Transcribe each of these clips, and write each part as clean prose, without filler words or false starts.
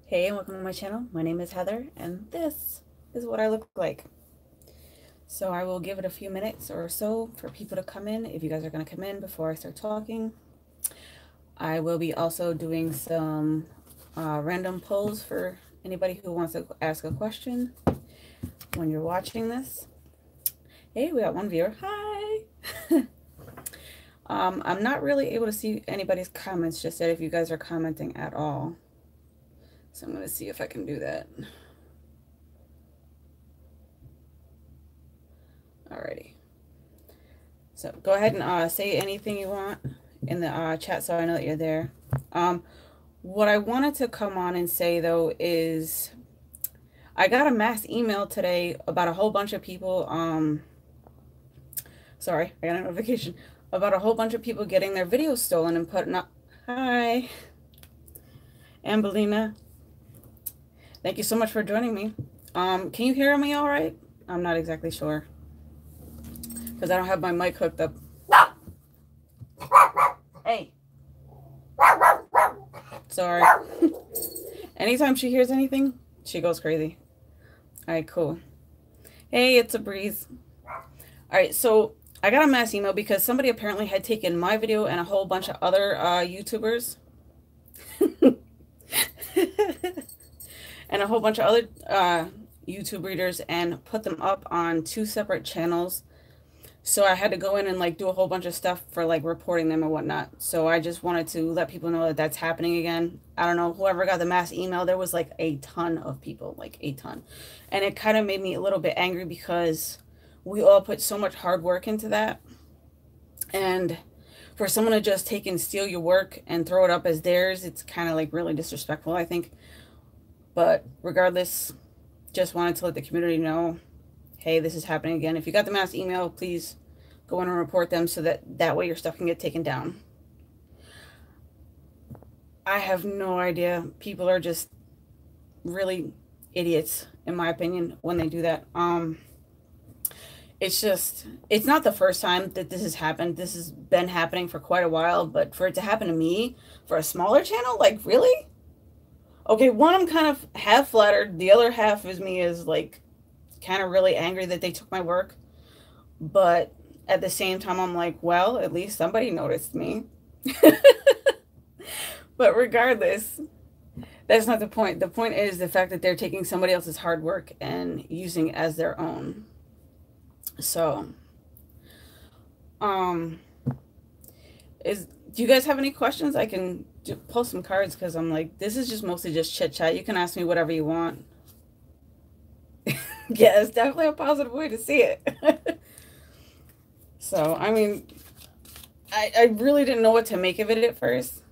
Hey, and welcome to my channel. My name is Heather, and this is what I look like. So I will give it a few minutes or so for people to come in. If you guys are going to come in before I start talking, I will be also doing some random polls for anybody who wants to ask a question when you're watching this. Hey, we got one viewer. Hi! I'm not really able to see anybody's comments just yet if you guys are commenting at all. So I'm going to see if I can do that. Alrighty. So go ahead and say anything you want in the chat so I know that you're there. What I wanted to come on and say though is I got a mass email today about a whole bunch of people. Sorry, I got a notification about a whole bunch of people getting their videos stolen and putting up. Hi, Ambelina. Thank you so much for joining me. Can you hear me all right? I'm not exactly sure because I don't have my mic hooked up. Hey. Sorry. Anytime she hears anything, she goes crazy. All right, cool. Hey, it's a breeze. All right, so I got a mass email because somebody apparently had taken my video and a whole bunch of other YouTubers and a whole bunch of other YouTube readers and put them up on 2 separate channels. So I had to go in and like do a whole bunch of stuff for like reporting them and whatnot. So I just wanted to let people know that that's happening again. I don't know, whoever got the mass email, there was like a ton of people, like a ton. And it kind of made me a little bit angry because we all put so much hard work into that. And for someone to just take and steal your work and throw it up as theirs, it's kind of like really disrespectful, I think. But regardless, just wanted to let the community know, hey, this is happening again. If you got the mass email, please go in and report them so that way your stuff can get taken down. I have no idea. People are just really idiots, in my opinion, when they do that. It's not the first time that this has happened. This has been happening for quite a while, but for it to happen to me, for a smaller channel, like, really? Okay, one, I'm kind of half flattered. The other half is me is like kind of really angry that they took my work. But at the same time, I'm like, well, at least somebody noticed me. But regardless, that's not the point. The point is the fact that they're taking somebody else's hard work and using it as their own. So, do you guys have any questions? I can pull some cards because I'm like, this is just mostly just chit chat. You can ask me whatever you want. Yeah, it's definitely a positive way to see it. So, I mean, I really didn't know what to make of it at first.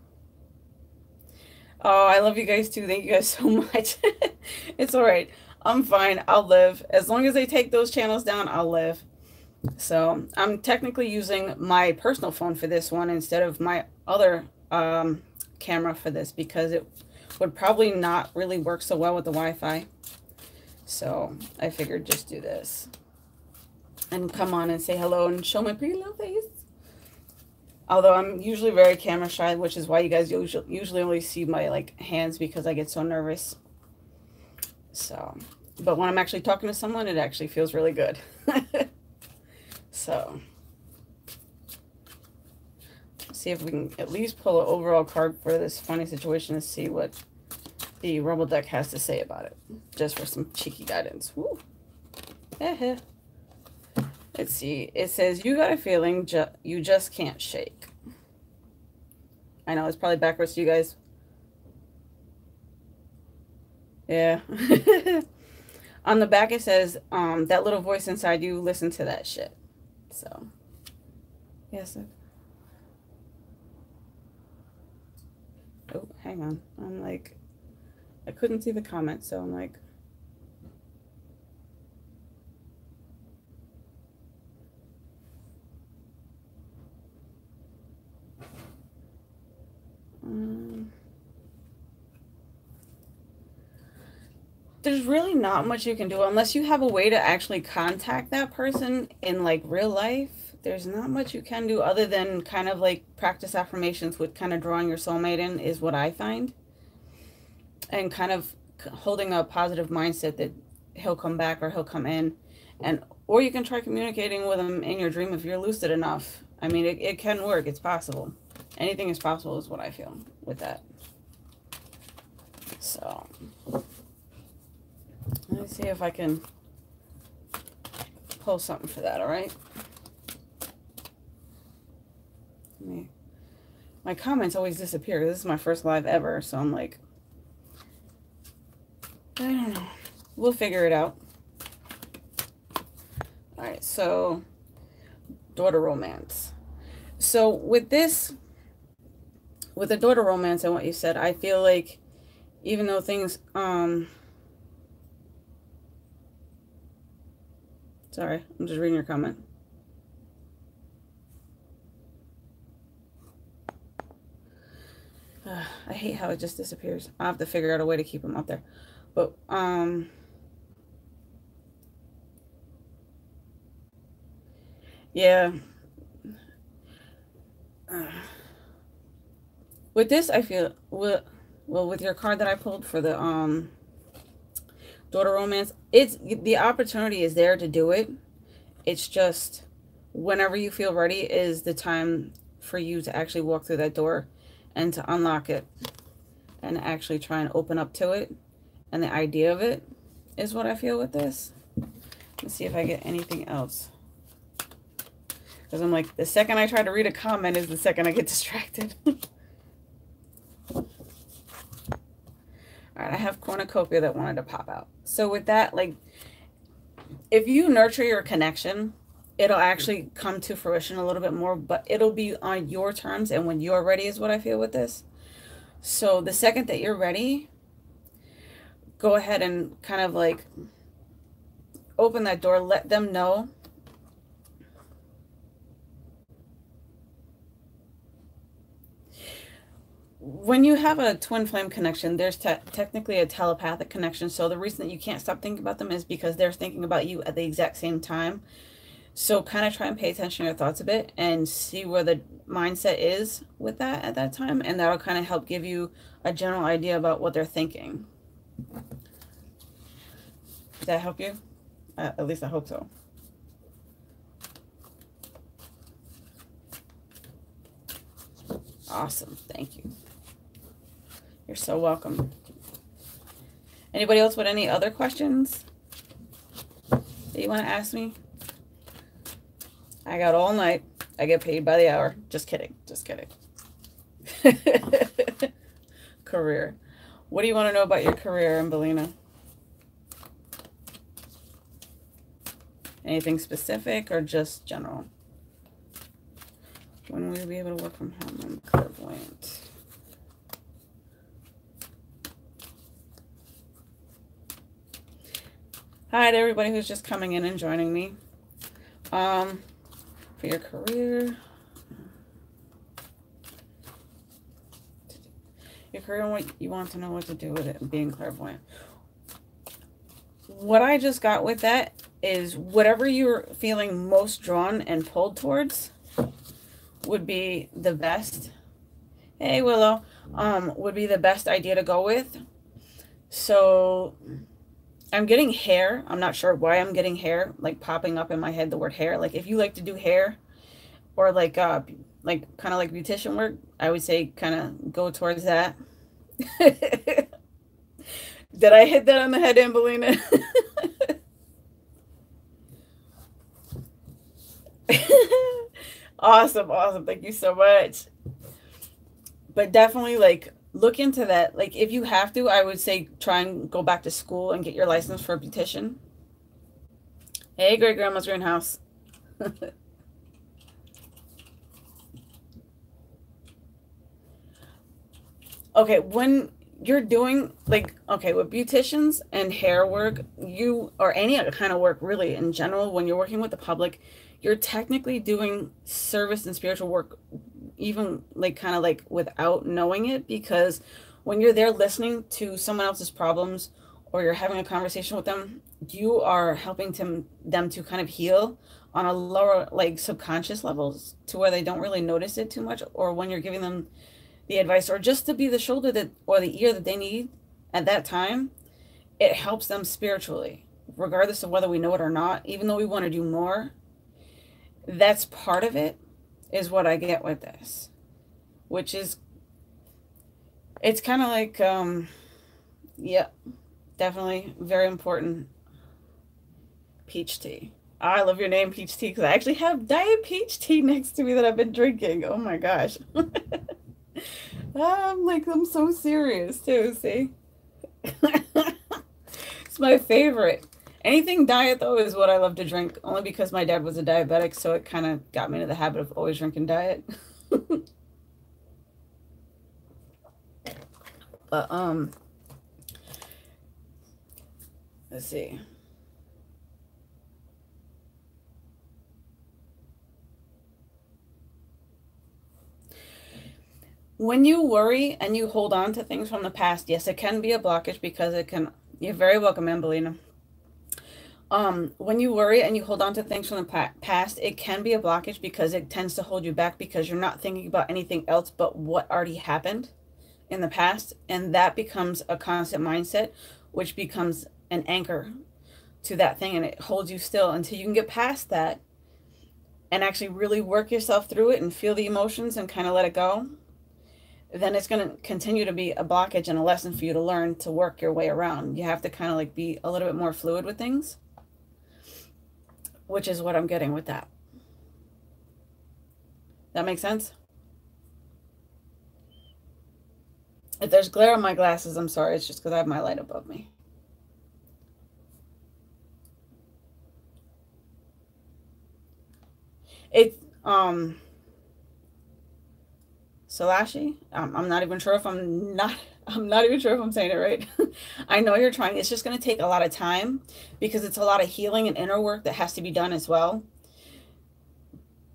Oh, I love you guys too. Thank you guys so much. It's all right. I'm fine. I'll live. As long as they take those channels down, I'll live. So I'm technically using my personal phone for this one instead of my other camera for this because it would probably not really work so well with the Wi-Fi. So I figured just do this and come on and say hello and show my pretty little face. Although I'm usually very camera shy, which is why you guys usually only see my like hands because I get so nervous. So, but when I'm actually talking to someone, it actually feels really good. So, see if we can at least pull an overall card for this funny situation and see what the Rumble deck has to say about it, just for some cheeky guidance. Woo. Let's see. It says, you got a feeling you just can't shake. I know, it's probably backwards to you guys. Yeah. On the back it says, that little voice inside you, listen to that shit. So, yes. Oh, hang on. I'm like, I couldn't see the comment, so I'm like, there's really not much you can do unless you have a way to actually contact that person in like real life. There's not much you can do other than kind of like practice affirmations with kind of drawing your soulmate in is what I find. and kind of holding a positive mindset that he'll come back or he'll come in. And or you can try communicating with him in your dream if you're lucid enough. I mean, it can work. It's possible. Anything is possible is what I feel with that. So let me see if I can pull something for that. All right. My comments always disappear. This is my first live ever, so I'm like, I don't know. We'll figure it out. All right, so daughter romance. So with this, with the daughter romance and what you said, I feel like even though things, sorry, I'm just reading your comment. I hate how it just disappears. I have to figure out a way to keep them up there. But, yeah. With this, I feel, well, with your card that I pulled for the, daughter romance, it's, the opportunity is there to do it. It's just, whenever you feel ready is the time for you to actually walk through that door and to unlock it and actually try and open up to it. And the idea of it is what I feel with this. Let's see if I get anything else. Because I'm like, the second I try to read a comment is the second I get distracted. All right, I have cornucopia that wanted to pop out. So with that, like, if you nurture your connection, it'll actually come to fruition a little bit more, but it'll be on your terms and when you're ready is what I feel with this. So the second that you're ready, go ahead and kind of like open that door, let them know. When you have a twin flame connection, there's technically a telepathic connection. So the reason that you can't stop thinking about them is because they're thinking about you at the exact same time. So kind of try and pay attention to your thoughts a bit and see where the mindset is with that at that time. And that'll kind of help give you a general idea about what they're thinking. Does that help you? At least I hope so. Awesome. Thank you. You're so welcome. Anybody else with any other questions that you want to ask me? I got all night. I get paid by the hour. Just kidding. Just kidding. Career. What do you want to know about your career, Umbelina? Anything specific or just general? When will you be able to work from home? I'm clairvoyant. Hi to everybody who's just coming in and joining me. For your career. Your career and what you want to know what to do with it and being clairvoyant. What I just got with that is whatever you're feeling most drawn and pulled towards would be the best. Hey, Willow. Would be the best idea to go with. So I'm getting hair. I'm not sure why I'm getting hair, like popping up in my head, the word hair. Like if you like to do hair or like kind of like beautician work, I would say kind of go towards that. Did I hit that on the head, Ambelina? Awesome. Awesome. Thank you so much. But definitely like look into that. Like if you have to, I would say try and go back to school and get your license for a beautician. Hey, great grandma's greenhouse. Okay, when you're doing like, okay, with beauticians and hair work, you, or any other kind of work really in general, when you're working with the public, you're technically doing service and spiritual work, even like kind of like without knowing it, because when you're there listening to someone else's problems or you're having a conversation with them, you are helping them to kind of heal on a lower like subconscious levels to where they don't really notice it too much, or when you're giving them the advice or just to be the shoulder that or the ear that they need at that time, it helps them spiritually, regardless of whether we know it or not. Even though we want to do more, that's part of it, is what I get with this, which is, it's kind of like, yeah, definitely very important. Peach tea. I love your name, Peach Tea, because I actually have Diet Peach Tea next to me that I've been drinking. Oh my gosh. I'm so serious too, see? It's my favorite. Anything diet, though, is what I love to drink, only because my dad was a diabetic, so it kind of got me into the habit of always drinking diet. But, let's see. When you worry and you hold on to things from the past, yes, it can be a blockage because it can. You're very welcome, Ambelina. When you worry and you hold on to things from the past, it can be a blockage because it tends to hold you back because you're not thinking about anything else but what already happened in the past, and that becomes a constant mindset, which becomes an anchor to that thing, and it holds you still until you can get past that and actually really work yourself through it and feel the emotions and kind of let it go. Then it's going to continue to be a blockage and a lesson for you to learn to work your way around. You have to kind of like be a little bit more fluid with things, which is what I'm getting with that. That makes sense? If there's glare on my glasses, I'm sorry. It's just because I have my light above me. It's, Salashi. I'm not even sure if I'm not even sure if I'm saying it right. I know you're trying. It's just going to take a lot of time because it's a lot of healing and inner work that has to be done as well.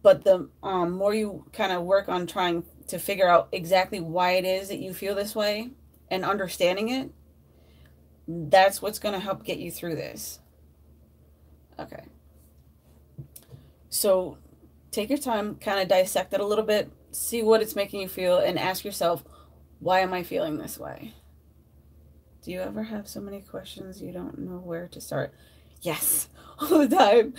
But the more you kind of work on trying to figure out exactly why it is that you feel this way and understanding it, that's what's going to help get you through this. Okay. So take your time, kind of dissect it a little bit, see what it's making you feel, and ask yourself, why am I feeling this way? Do you ever have so many questions you don't know where to start? Yes, all the time.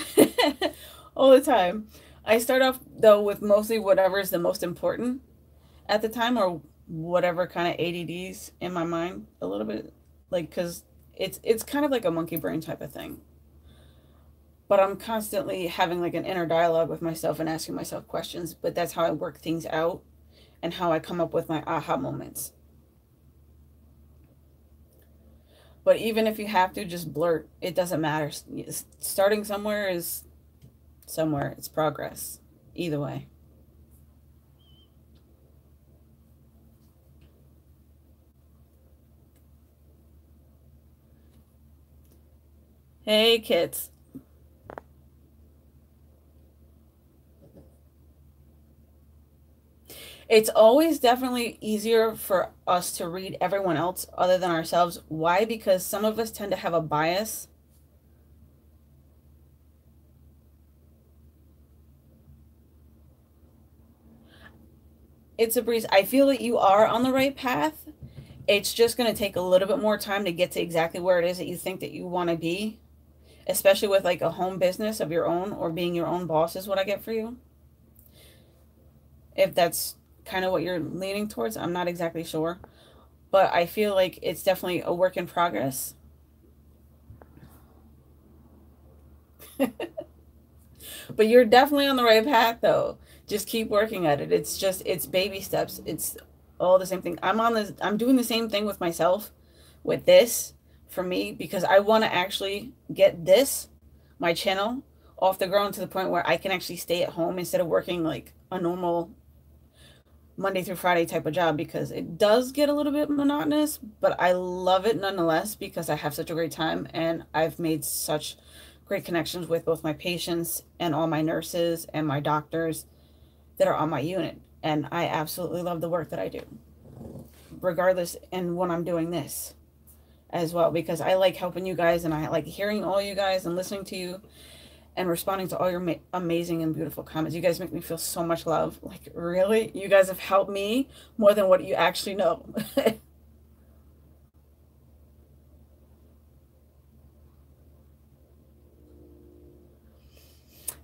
All the time. I start off, though, with mostly whatever is the most important at the time, or whatever kind of ADDs in my mind a little bit, like, because it's kind of like a monkey brain type of thing. But I'm constantly having like an inner dialogue with myself and asking myself questions, but that's how I work things out and how I come up with my aha moments. But even if you have to just blurt, it doesn't matter. Starting somewhere is somewhere. It's progress. Either way. Hey, kids. It's always definitely easier for us to read everyone else other than ourselves. Why? Because some of us tend to have a bias. It's a breeze. I feel that you are on the right path. It's just going to take a little bit more time to get to exactly where it is that you think that you want to be, especially with like a home business of your own or being your own boss is what I get for you. If that's kind of what you're leaning towards, I'm not exactly sure, but I feel like it's definitely a work in progress. But you're definitely on the right path though. Just keep working at it. It's just, it's baby steps. It's all the same thing. I'm doing the same thing with myself with this for me because I want to actually get this, my channel, off the ground to the point where I can actually stay at home instead of working like a normal Monday through Friday type of job, because it does get a little bit monotonous, but I love it nonetheless because I have such a great time and I've made such great connections with both my patients and all my nurses and my doctors that are on my unit. And I absolutely love the work that I do, regardless, and when I'm doing this as well, because I like helping you guys and I like hearing all you guys and listening to you and responding to all your amazing and beautiful comments. You guys make me feel so much love. Like, really? You guys have helped me more than what you actually know.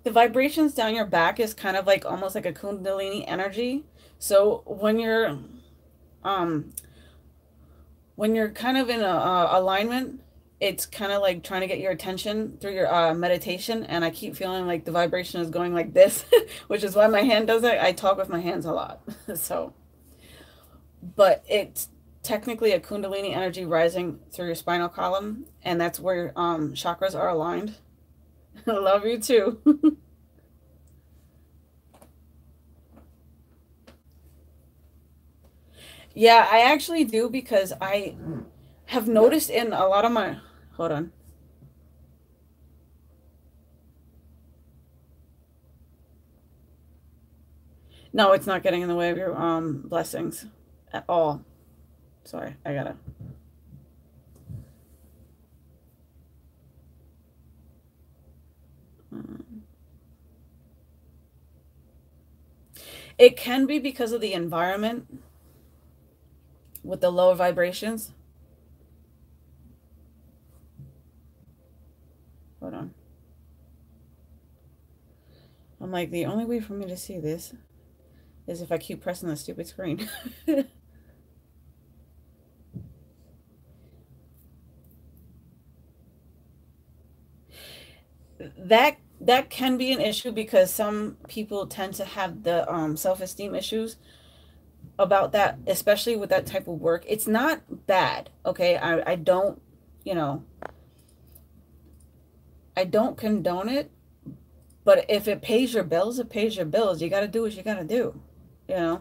The vibrations down your back is kind of like almost like a kundalini energy. So um when you're kind of in a alignment, it's kind of like trying to get your attention through your meditation, and I keep feeling like the vibration is going like this, which is why my hand does it. I talk with my hands a lot. So, but it's technically a kundalini energy rising through your spinal column, and that's where chakras are aligned. I love you too. Yeah, I actually do because I have noticed in a lot of my, hold on. No, it's not getting in the way of your blessings at all. Sorry, I gotta. um, It can be because of the environment with the lower vibrations. Hold on. I'm like, the only way for me to see this is if I keep pressing the stupid screen. That can be an issue because some people tend to have the self-esteem issues about that, especially with that type of work. It's not bad, okay? I don't, you know, I don't condone it, but if it pays your bills, it pays your bills. You got to do what you got to do, you know?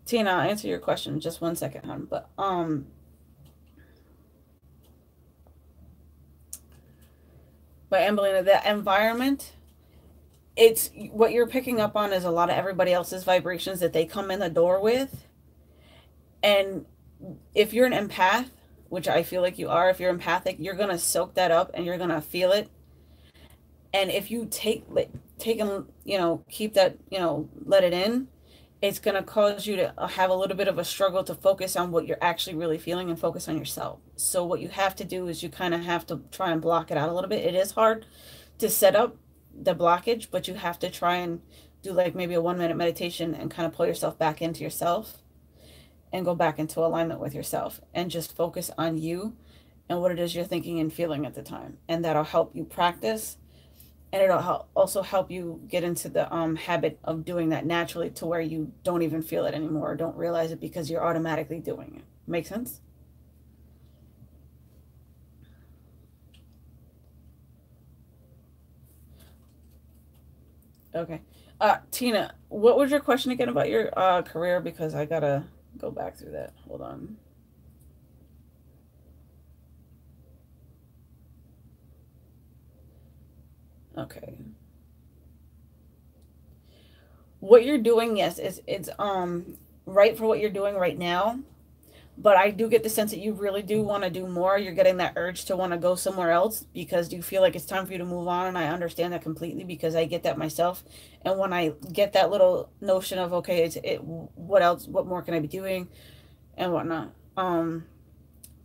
Tina, I'll answer your question in just one second, hon. But Ambelina, the environment, it's what you're picking up on is a lot of everybody else's vibrations that they come in the door with. And if you're an empath, which I feel like you are, if you're empathic, you're gonna soak that up and you're gonna feel it. And if you take and keep that, let it in, it's gonna cause you to have a little bit of a struggle to focus on what you're actually really feeling and focus on yourself. So what you have to do is you kind of have to try and block it out a little bit. It is hard to set up the blockage, but you have to try and do like maybe a 1 minute meditation and kind of pull yourself back into yourself and go back into alignment with yourself and just focus on you and what it is you're thinking and feeling at the time. And that'll help you practice, and it'll also help you get into the habit of doing that naturally to where you don't even feel it anymore or don't realize it because you're automatically doing it. Make sense? Okay. Tina, what was your question again about your career? Because I gotta go back through that. Hold on. Okay. What you're doing, yes, it's right for what you're doing right now. But I do get the sense that you really do want to do more. You're getting that urge to want to go somewhere else because you feel like it's time for you to move on. And I understand that completely because I get that myself. And when I get that little notion of, okay, what else, what more can I be doing and whatnot?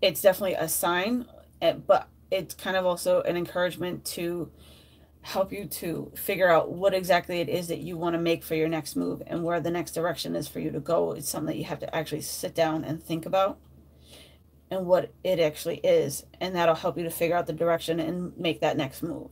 It's definitely a sign, but it's kind of also an encouragement to help you to figure out what exactly it is that you want to make for your next move and where the next direction is for you to go. It's something that you have to actually sit down and think about and what it actually is. And that'll help you to figure out the direction and make that next move.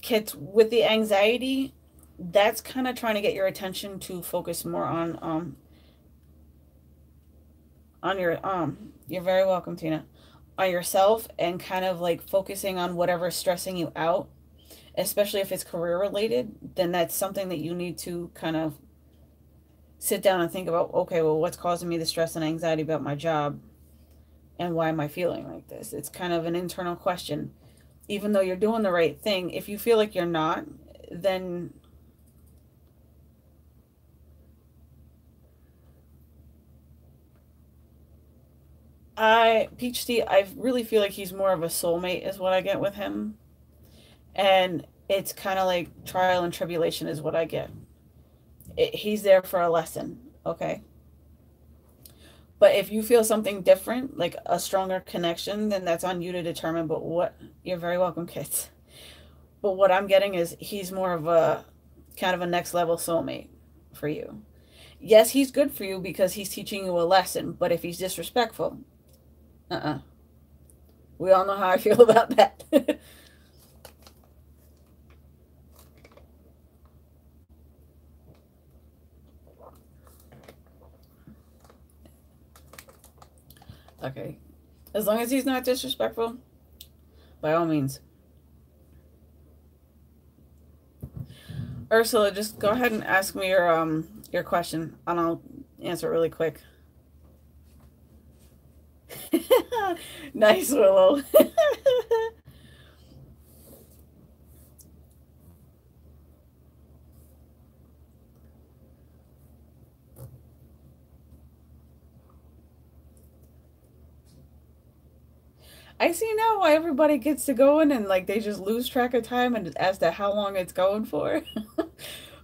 Kids, with the anxiety, that's kind of trying to get your attention to focus more on your you're very welcome, Tina, on yourself and kind of like focusing on whatever's stressing you out, especially if it's career related. Then that's something that you need to kind of sit down and think about, okay, well, what's causing me the stress and anxiety about my job and why am I feeling like this? It's kind of an internal question. Even though you're doing the right thing, if you feel like you're not, then Peach Tea, I really feel like he's more of a soulmate is what I get with him. And it's kind of like trial and tribulation is what I get. He's there for a lesson, okay? But if you feel something different, like a stronger connection, then that's on you to determine. But what, you're very welcome, kids. But what I'm getting is he's more of a kind of a next level soulmate for you. Yes, he's good for you because he's teaching you a lesson, but if he's disrespectful, uh-uh. We all know how I feel about that. Okay. As long as he's not disrespectful, by all means. Ursula, just go ahead and ask me your question and I'll answer it really quick. Nice, Willow. I see now why everybody gets to going and like they just lose track of time and as to how long it's going for.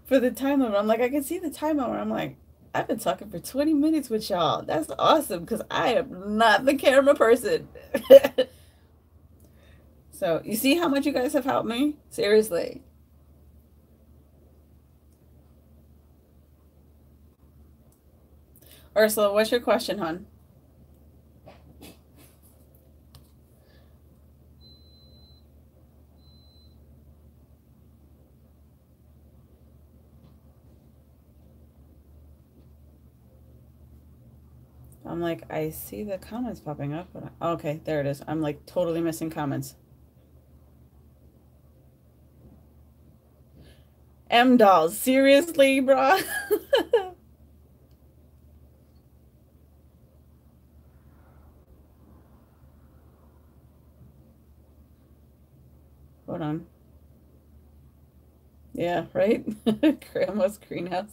For the time limit. I'm like, I can see the time limit. I'm like, I've been talking for 20 minutes with y'all. That's awesome because I am not the camera person. So you see how much you guys have helped me? Seriously. Ursula, what's your question, hon? I'm like, I see the comments popping up, but okay, there it is. I'm like totally missing comments. M dolls, seriously, bro? Hold on. Yeah, right? Grandma's greenhouse.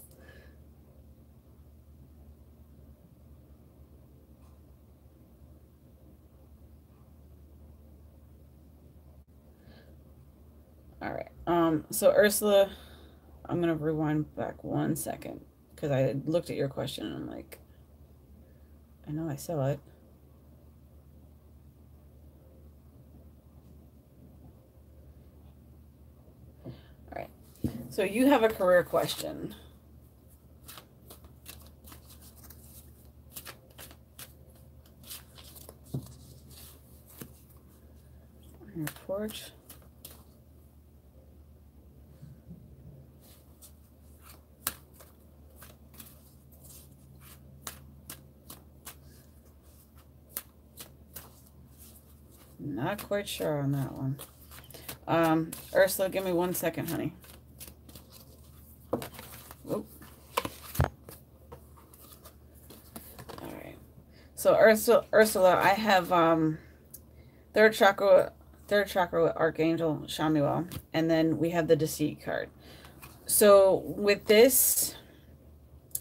All right. So Ursula, I'm gonna rewind back 1 second because I looked at your question and I'm like, I know I saw it. All right. So you have a career question. On your porch. Not quite sure on that one. Ursula, give me 1 second, honey. Oop. All right. So Ursula, I have third chakra with Archangel Shamuel, and then we have the Deceit card. So with this,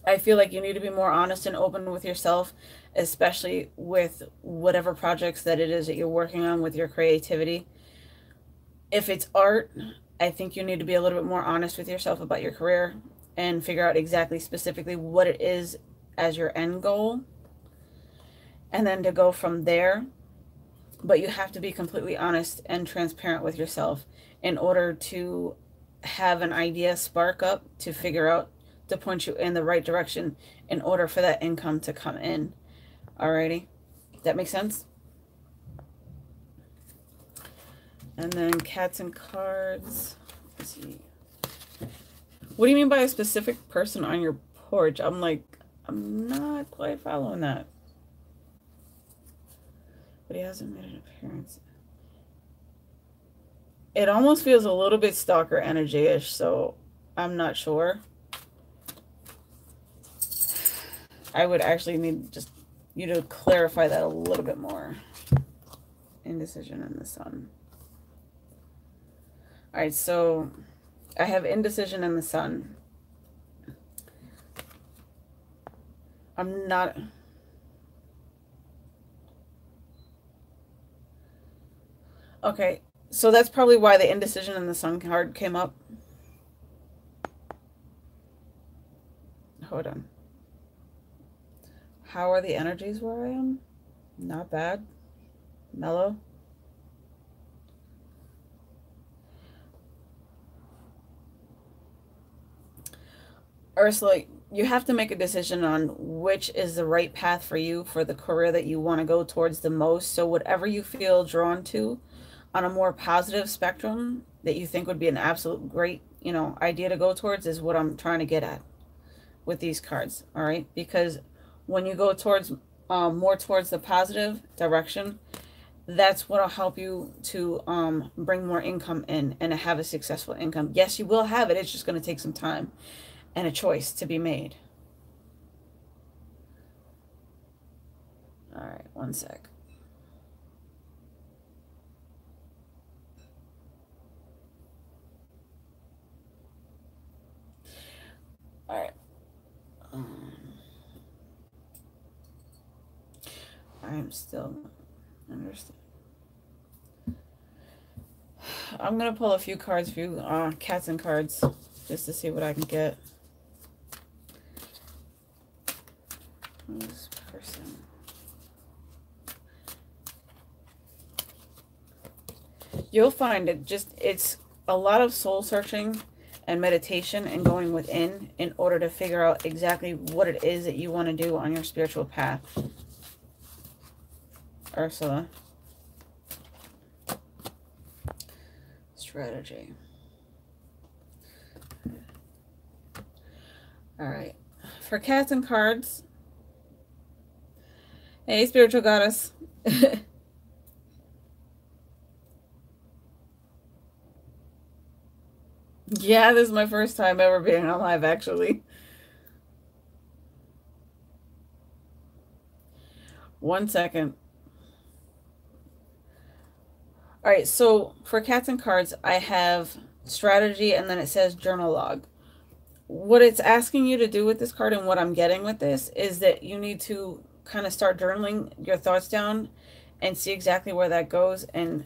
I feel like you need to be more honest and open with yourself, especially with whatever projects that it is that you're working on with your creativity. If it's art, I think you need to be a little bit more honest with yourself about your career and figure out exactly specifically what it is as your end goal, and then to go from there. But you have to be completely honest and transparent with yourself in order to have an idea spark up to figure out to point you in the right direction in order for that income to come in. Alrighty, that makes sense? And then cats and cards. Let's see. What do you mean by a specific person on your porch? I'm like, I'm not quite following that. But he hasn't made an appearance. It almost feels a little bit stalker energy-ish, so I'm not sure. I would actually need just you to clarify that a little bit more. Indecision in the sun. All right, so I have indecision in the sun. I'm not... Okay, So that's probably why the indecision in the sun card came up. Hold on. How are the energies where I am? Not bad. Mellow. Ursula, you have to make a decision on which is the right path for you for the career that you want to go towards the most. So whatever you feel drawn to on a more positive spectrum that you think would be an absolute great, idea to go towards is what I'm trying to get at with these cards. All right. Because when you go towards more towards the positive direction, that's what'll help you to bring more income in and have a successful income. Yes, you will have it. It's just going to take some time and a choice to be made. All right, one sec. All right. I'm still understand. I'm gonna pull a few cards, cats and cards, just to see what I can get. This person. You'll find it's a lot of soul searching and meditation and going within in order to figure out exactly what it is that you want to do on your spiritual path. Ursula. Strategy. All right. For cats and cards. Hey, spiritual goddess. Yeah, this is my first time ever being on live, actually. One second. All right, so for cats and cards, I have strategy and then it says journal log. What it's asking you to do with this card and what I'm getting with this is that you need to kind of start journaling your thoughts down and see exactly where that goes, and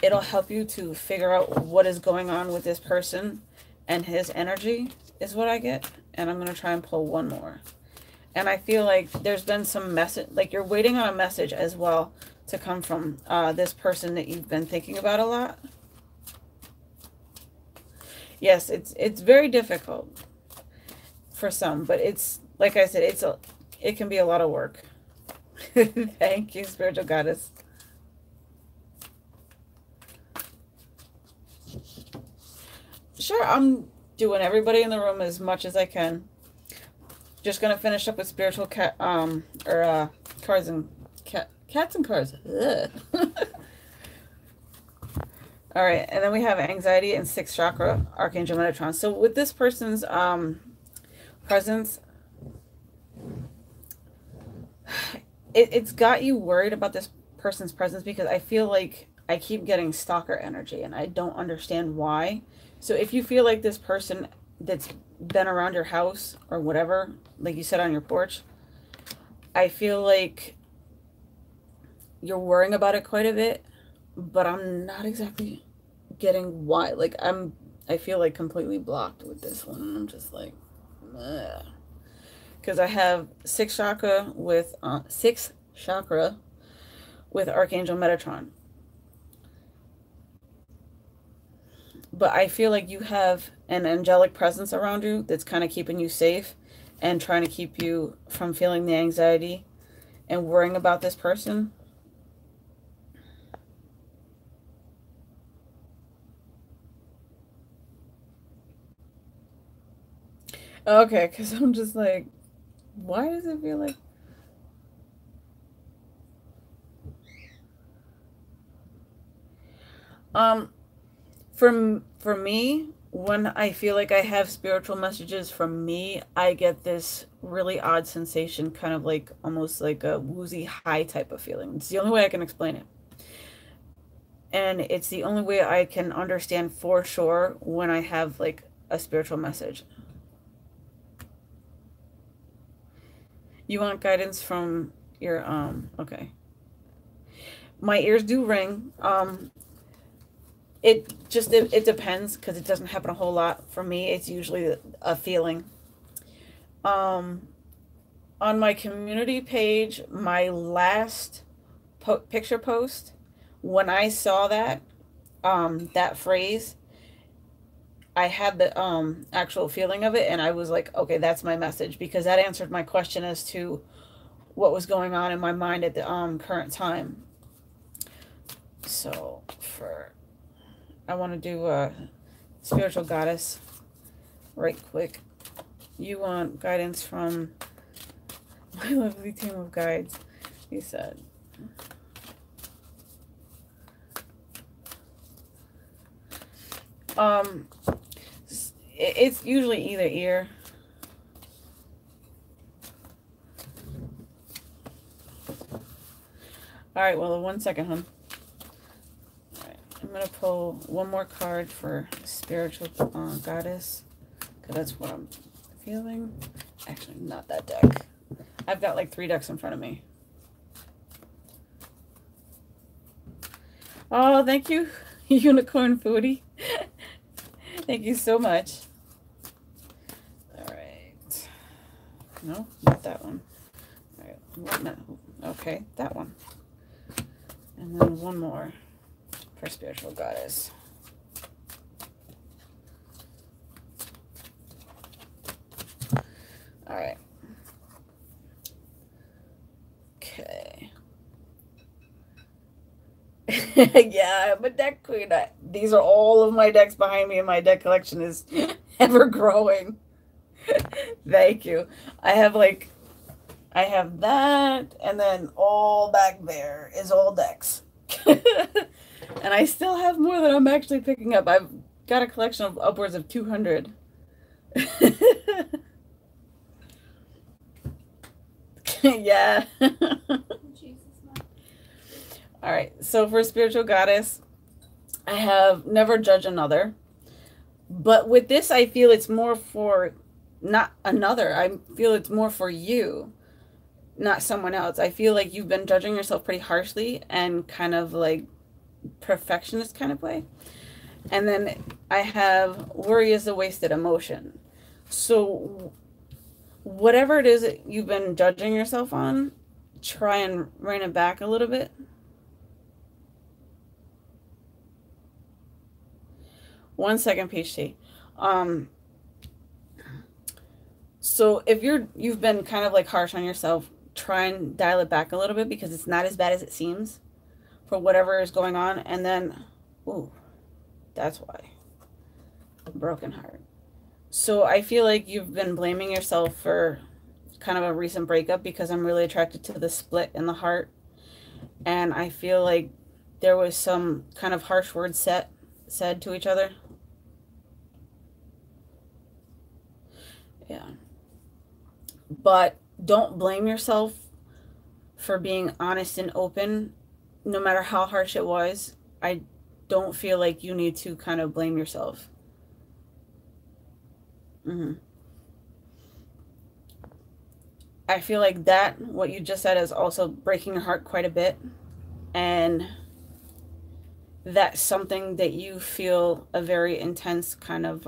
it'll help you to figure out what is going on with this person and his energy is what I get. And I'm going to try and pull one more. And I feel like there's been some message, like you're waiting on a message as well to come from this person that you've been thinking about a lot. Yes, it's very difficult for some, but it's like I said, it can be a lot of work. Thank you, spiritual goddess. Sure, I'm doing everybody in the room as much as I can. Just gonna finish up with spiritual cat cards and cats and cards. All right, and then we have anxiety and sixth chakra, Archangel Metatron. So with this person's presence, it's got you worried about this person's presence because I feel like I keep getting stalker energy and I don't understand why. So if you feel like this person that's been around your house or whatever, like you said on your porch, I feel like you're worrying about it quite a bit, but I'm not exactly getting why. Like I feel like completely blocked with this one. And I'm just like, because I have sixth chakra with Archangel Metatron. But I feel like you have an angelic presence around you that's kind of keeping you safe and trying to keep you from feeling the anxiety and worrying about this person. Okay, because I'm just like, why does it feel like... Um, for me, when I feel like I have spiritual messages from me, I get this really odd sensation, kind of like almost like a woozy high type of feeling. It's the only way I can explain it. And it's the only way I can understand for sure when I have like a spiritual message. You want guidance from your okay. My ears do ring. it depends because it doesn't happen a whole lot. For me, it's usually a feeling. Um, on my community page, my last picture post, when I saw that phrase, I had the actual feeling of it, and I was like, okay, that's my message, because that answered my question as to what was going on in my mind at the current time. So I want to do a spiritual goddess right quick. You want guidance from my lovely team of guides, he said. It's usually either ear. All right, well, 1 second, hon. All right, I'm going to pull one more card for spiritual goddess, because that's what I'm feeling. Actually, not that deck. I've got like 3 decks in front of me. Oh, thank you, Unicorn Foodie. Thank you so much. All right. No, not that one. All right. What, no. Okay, that one. And then one more for spiritual goddess. All right. Okay. Yeah, I'm a deck queen. These are all of my decks behind me, and my deck collection is ever growing. Thank you. I have that, and then all back there is all decks. And I still have more that I'm actually picking up. I've got a collection of upwards of 200. Yeah. All right, so for spiritual goddess, I have never judge another. But with this, I feel it's more for not another. I feel it's more for you, not someone else. I feel like you've been judging yourself pretty harshly and kind of like perfectionist kind of way. And then I have worry is a wasted emotion. So whatever it is that you've been judging yourself on, try and rein it back a little bit. One second, Peach Tea. So if you've been kind of like harsh on yourself, try and dial it back a little bit, because it's not as bad as it seems for whatever is going on. And then, ooh, that's why. A broken heart. So I feel like you've been blaming yourself for kind of a recent breakup, because I'm really attracted to the split in the heart. And I feel like there was some kind of harsh words said to each other. Yeah. But don't blame yourself for being honest and open, no matter how harsh it was. I don't feel like you need to kind of blame yourself. I feel like that, what you just said, is also breaking your heart quite a bit. And that's something that you feel a very intense kind of,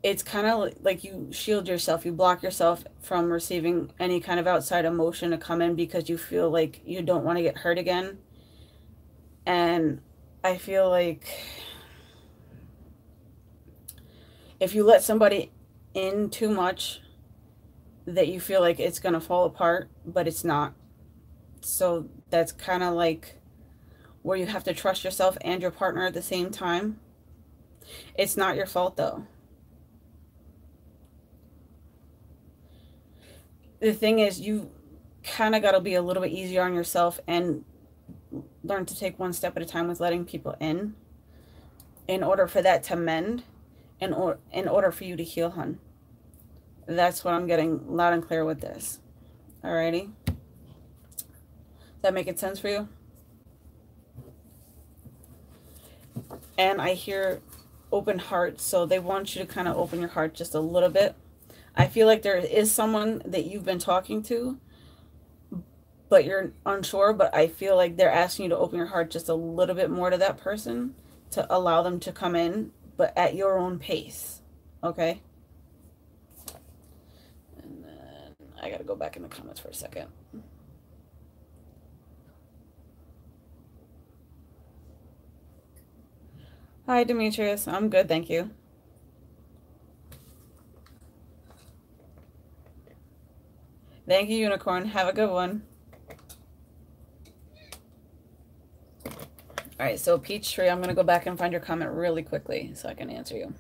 it's kind of like you shield yourself, you block yourself from receiving any kind of outside emotion to come in, because you feel like you don't want to get hurt again. And I feel like if you let somebody in too much, that you feel like it's going to fall apart, but it's not. So that's kind of like where you have to trust yourself and your partner at the same time. It's not your fault, though. The thing is, you kind of got to be a little bit easier on yourself and learn to take one step at a time with letting people in order for that to mend, in order for you to heal, hun. That's what I'm getting loud and clear with this. Alrighty? Is that making sense for you? And I hear open heart, so they want you to kind of open your heart just a little bit. I feel like there is someone that you've been talking to, but you're unsure, but I feel like they're asking you to open your heart just a little bit more to that person to allow them to come in, but at your own pace. Okay? And then I gotta go back in the comments for a second. Hi, Demetrius. I'm good, thank you. Thank you, Unicorn. Have a good one. All right, so Peachtree, I'm going to go back and find your comment really quickly so I can answer you.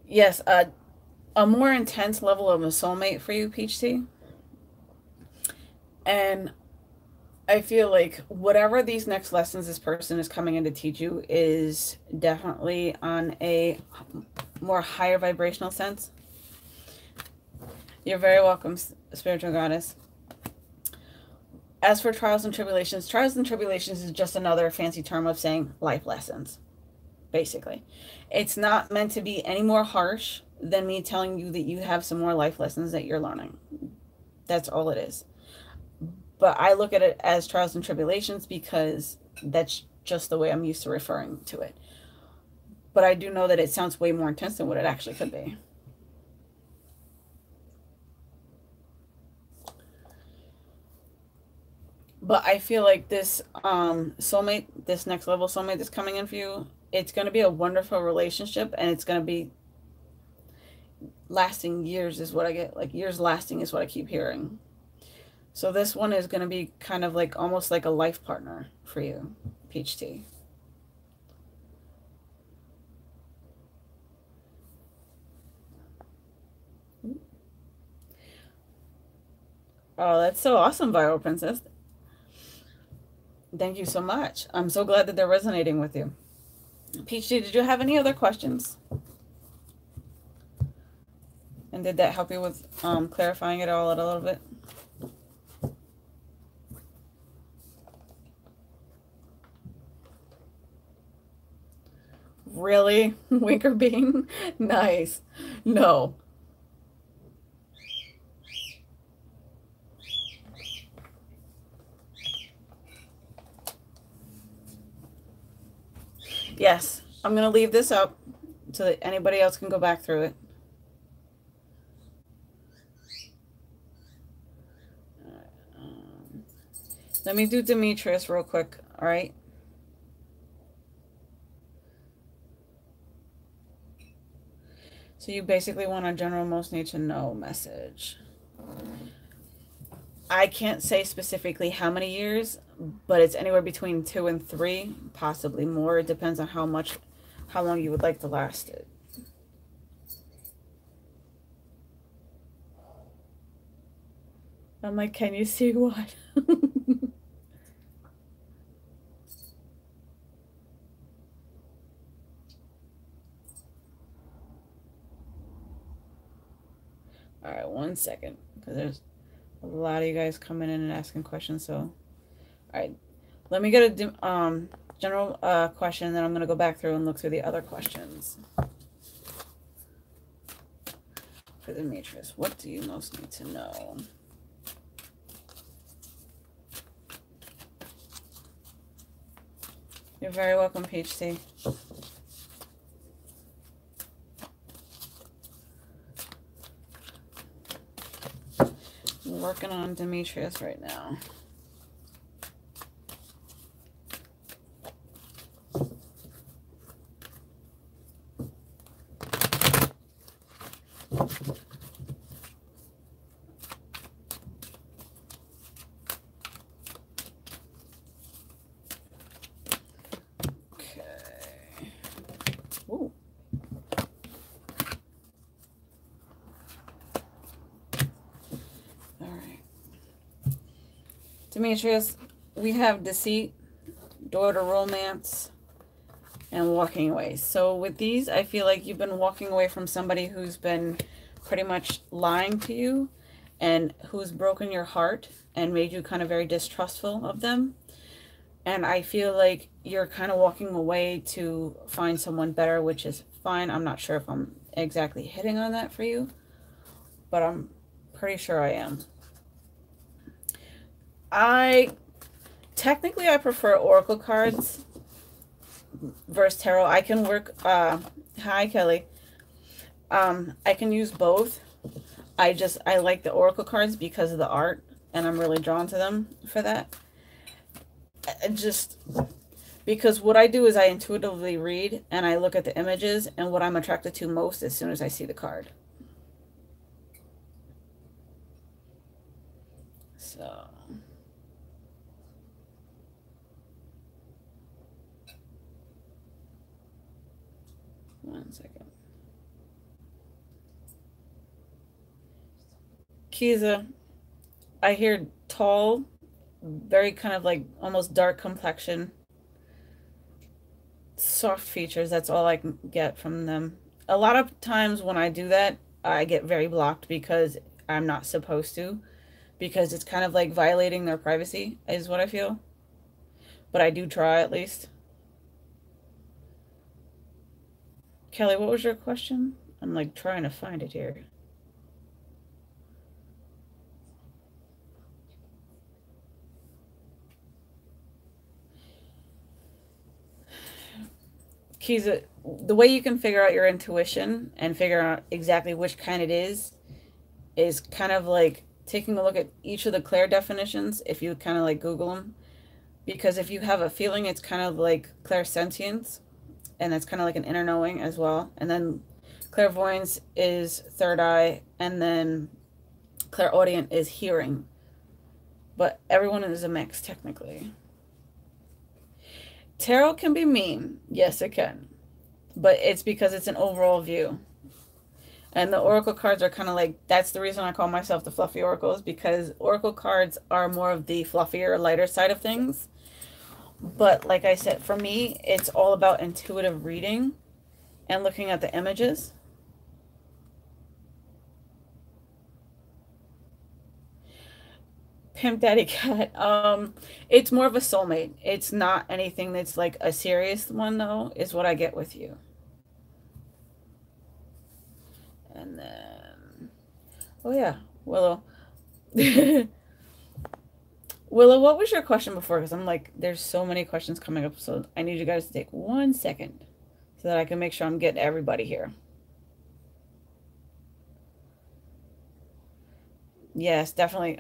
Yes, a more intense level of a soulmate for you, Peach Tea. And I feel like whatever these next lessons this person is coming in to teach you is definitely on a more higher vibrational sense. You're very welcome, Spiritual Goddess. As for trials and tribulations is just another fancy term of saying life lessons, basically. It's not meant to be any more harsh than me telling you that you have some more life lessons that you're learning. That's all it is. But I look at it as trials and tribulations because that's just the way I'm used to referring to it. But I do know that it sounds way more intense than what it actually could be. But I feel like this soulmate, this next level soulmate that's coming in for you, it's going to be a wonderful relationship, and it's going to be lasting years is what I get. Like years lasting is what I keep hearing. So this one is going to be kind of like almost like a life partner for you, Peach Tea. Oh, that's so awesome, Viral Princess. Thank you so much. I'm so glad that they're resonating with you. Peach Tea, did you have any other questions? And did that help you with clarifying it all a little bit? Really? Winker bean? Nice. No. Yes, I'm going to leave this up so that anybody else can go back through it. Let me do Demetrius real quick, all right? So you basically want a general most need to know message. I can't say specifically how many years, but it's anywhere between 2 and 3, possibly more. It depends on how long you would like to last it. I'm like, can you see what? All right, 1 second, because there's a lot of you guys coming in and asking questions. So, all right, let me get a general question, and then I'm going to go back through and look through the other questions. For Demetrius, what do you most need to know? You're very welcome, Peach Tea. I'm working on Demetrius right now. Demetrius, we have deceit, door to romance, and walking away. So with these, I feel like you've been walking away from somebody who's been pretty much lying to you and who's broken your heart and made you kind of very distrustful of them. And I feel like you're kind of walking away to find someone better, which is fine. I'm not sure if I'm exactly hitting on that for you, but I'm pretty sure I am. I technically I prefer oracle cards versus tarot. I can work hi Kelly. I can use both. I like the oracle cards because of the art and I'm really drawn to them for that. Just because what I do is I intuitively read and I look at the images and what I'm attracted to most as soon as I see the card. So, 1 second. Kiza, I hear tall, very kind of like almost dark complexion, soft features. That's all I can get from them. A lot of times when I do that, I get very blocked because I'm not supposed to, because it's kind of like violating their privacy, is what I feel. But I do try at least. Kelly, what was your question? I'm like trying to find it here. Keys, the way you can figure out your intuition and figure out exactly which kind it is kind of like taking a look at each of the Claire definitions if you kind of like Google them. Because if you have a feeling, it's kind of like clairsentience, and that's kind of like an inner knowing as well. And then clairvoyance is third eye, and then clairaudient is hearing. But everyone is a mix technically. Tarot can be mean. Yes, it can. But it's because it's an overall view. And the oracle cards are kind of like, that's the reason I call myself the fluffy oracles, because oracle cards are more of the fluffier, lighter side of things. But like I said, for me, it's all about intuitive reading and looking at the images. Pimp Daddy Cat. It's more of a soulmate. It's not anything that's like a serious one though, is what I get with you. And then, oh yeah, Willow. Willow, what was your question before? Because I'm like, there's so many questions coming up, so I need you guys to take 1 second so that I can make sure I'm getting everybody here. Yes, definitely.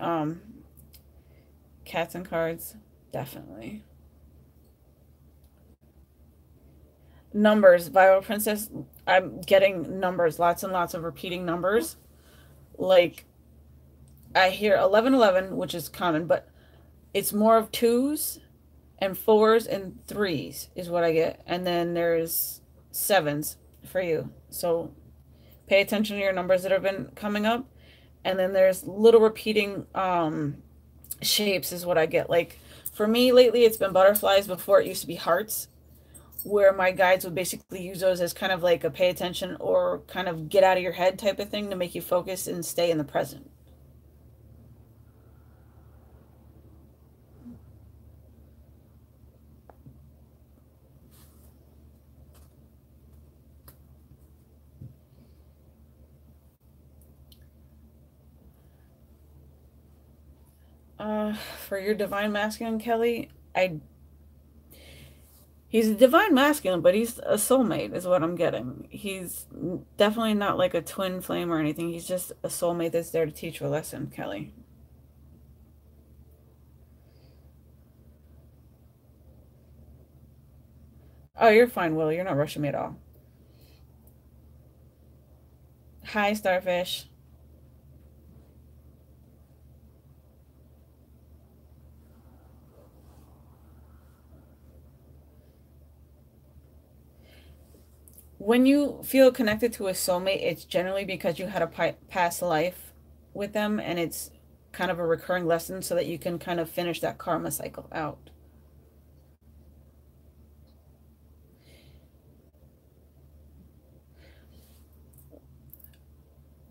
Cats and cards, definitely. Numbers, Viola Princess. I'm getting numbers, lots and lots of repeating numbers. Like I hear 1111, which is common, but it's more of twos and fours and threes is what I get. And then there's sevens for you. So pay attention to your numbers that have been coming up. And then there's little repeating shapes is what I get. Like for me lately, it's been butterflies. Before it used to be hearts, where my guides would basically use those as kind of like a pay attention or kind of get out of your head type of thing to make you focus and stay in the present. For your divine masculine, Kelly, I he's a divine masculine, but he's a soulmate, is what I'm getting. He's definitely not like a twin flame or anything. He's just a soulmate that's there to teach you a lesson, Kelly. Oh, you're fine, Will. You're not rushing me at all. Hi, Starfish. When you feel connected to a soulmate, it's generally because you had a past life with them and it's kind of a recurring lesson so that you can kind of finish that karma cycle out.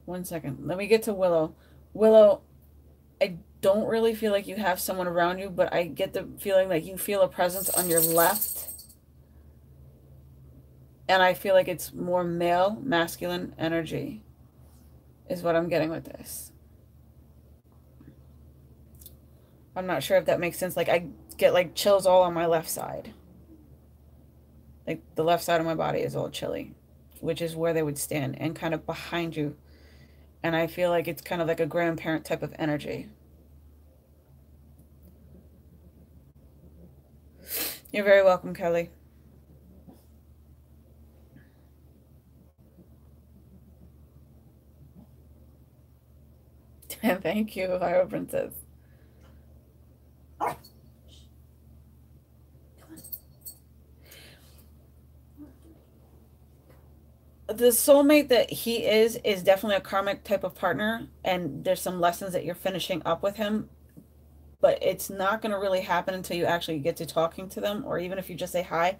1 second. Let me get to Willow. Willow, I don't really feel like you have someone around you, but I get the feeling like you feel a presence on your left. And I feel like it's more male, masculine energy is what I'm getting with this. I'm not sure if that makes sense. Like I get like chills all on my left side. Like the left side of my body is all chilly, which is where they would stand and kind of behind you. And I feel like it's kind of like a grandparent type of energy. You're very welcome, Kelly. Thank you, Fire Princess. The soulmate that he is definitely a karmic type of partner, and there's some lessons that you're finishing up with him, but it's not going to really happen until you actually get to talking to them, or even if you just say hi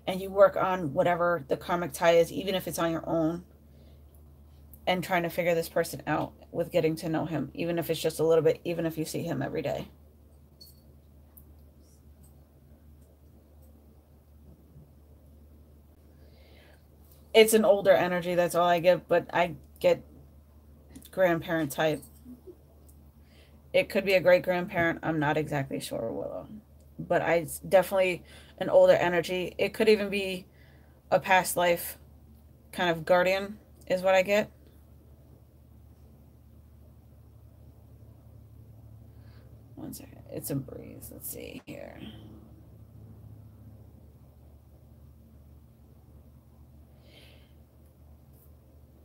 and you work on whatever the karmic tie is, even if it's on your own, and trying to figure this person out with getting to know him, even if it's just a little bit, even if you see him every day. It's an older energy, that's all I get, but I get grandparent type. It could be a great grandparent. I'm not exactly sure, Willow. But I definitely an older energy. It could even be a past life kind of guardian, is what I get. One second. It's a breeze. Let's see here.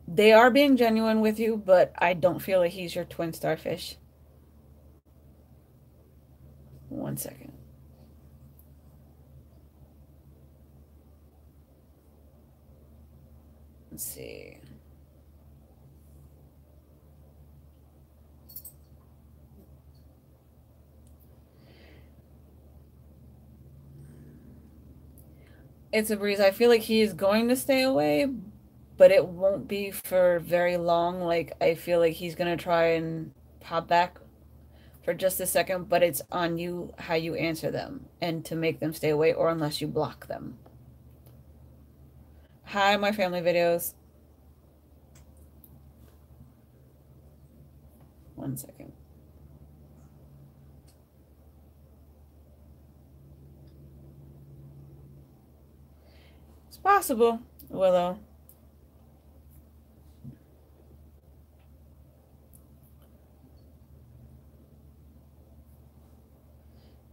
They are being genuine with you, but I don't feel like he's your twin starfish. One second. Let's see. It's a breeze. I feel like he is going to stay away, but it won't be for very long. Like, I feel like he's going to try and pop back for just a second, but it's on you how you answer them and to make them stay away or unless you block them. Hi, my family videos. One second. It's possible, Willow.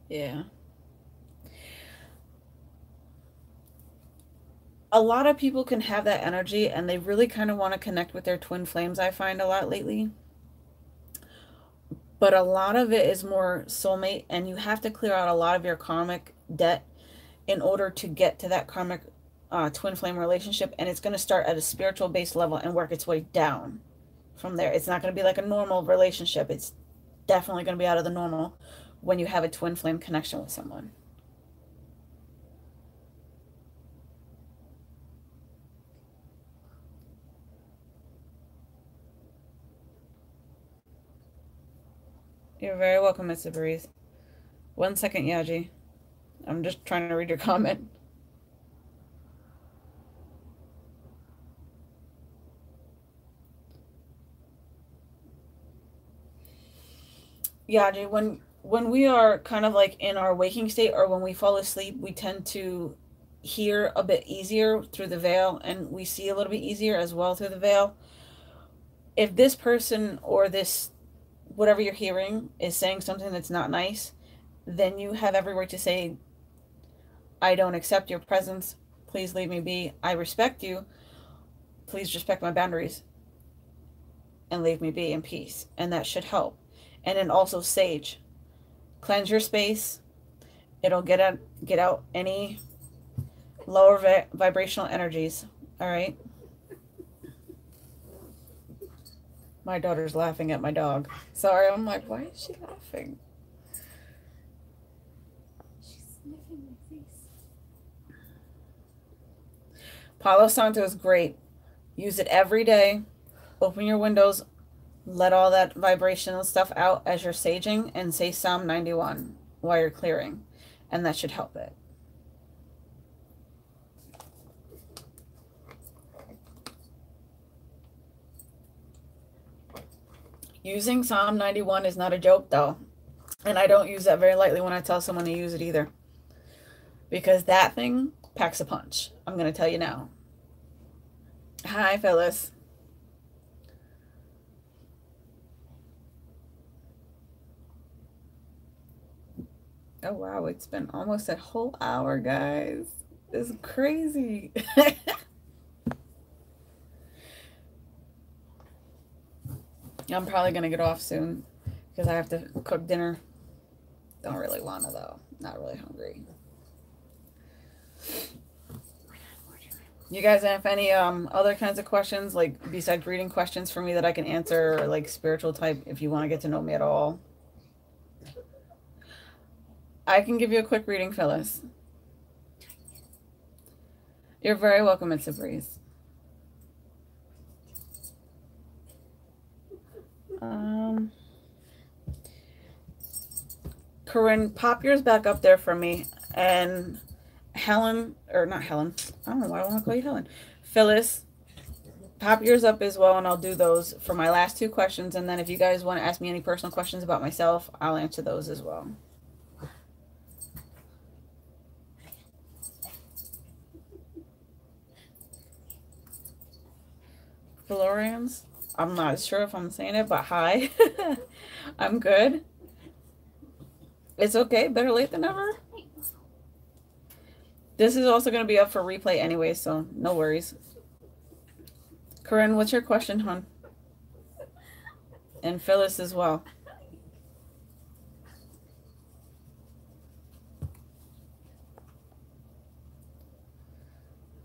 Yeah. A lot of people can have that energy and they really kind of want to connect with their twin flames, I find a lot lately. But a lot of it is more soulmate, and you have to clear out a lot of your karmic debt in order to get to that karmic twin flame relationship. And it's going to start at a spiritual base level and work its way down from there. It's not going to be like a normal relationship. It's definitely going to be out of the normal when you have a twin flame connection with someone. You're very welcome, Mr. Breeze. One second, Yaji. I'm just trying to read your comment. Yaji, when we are kind of like in our waking state or when we fall asleep, we tend to hear a bit easier through the veil and we see a little bit easier as well through the veil. If this person or this whatever you're hearing is saying something that's not nice, then you have every right to say, I don't accept your presence. Please leave me be. I respect you. Please respect my boundaries and leave me be in peace. And that should help. And then also sage. Cleanse your space. It'll get out any lower vibrational energies. All right. My daughter's laughing at my dog. Sorry, I'm like, why is she laughing? She's sniffing my face. Palo Santo is great. Use it every day. Open your windows Let all that vibrational stuff out as you're saging and say Psalm 91 while you're clearing, and that should help it. Using Psalm 91 is not a joke, though. And I don't use that very lightly when I tell someone to use it either. Because that thing packs a punch. I'm going to tell you now. Hi, Phyllis. Oh, wow. It's been almost a whole hour, guys. This is crazy. I'm probably going to get off soon because I have to cook dinner. Don't really want to, though. Not really hungry. You guys have any other kinds of questions, like besides reading questions for me that I can answer, or like spiritual type, if you want to get to know me at all? I can give you a quick reading, Phyllis. You're very welcome, It's a Breeze. Corinne, pop yours back up there for me. And Helen, or not Helen, I don't know why I want to call you Helen. Phyllis, pop yours up as well, and I'll do those for my last two questions. And then if you guys want to ask me any personal questions about myself, I'll answer those as well. Florians, I'm not sure if I'm saying it, but hi. I'm good. It's okay. Better late than never. This is also going to be up for replay anyway, so no worries. Corinne, what's your question, hon? And Phyllis as well.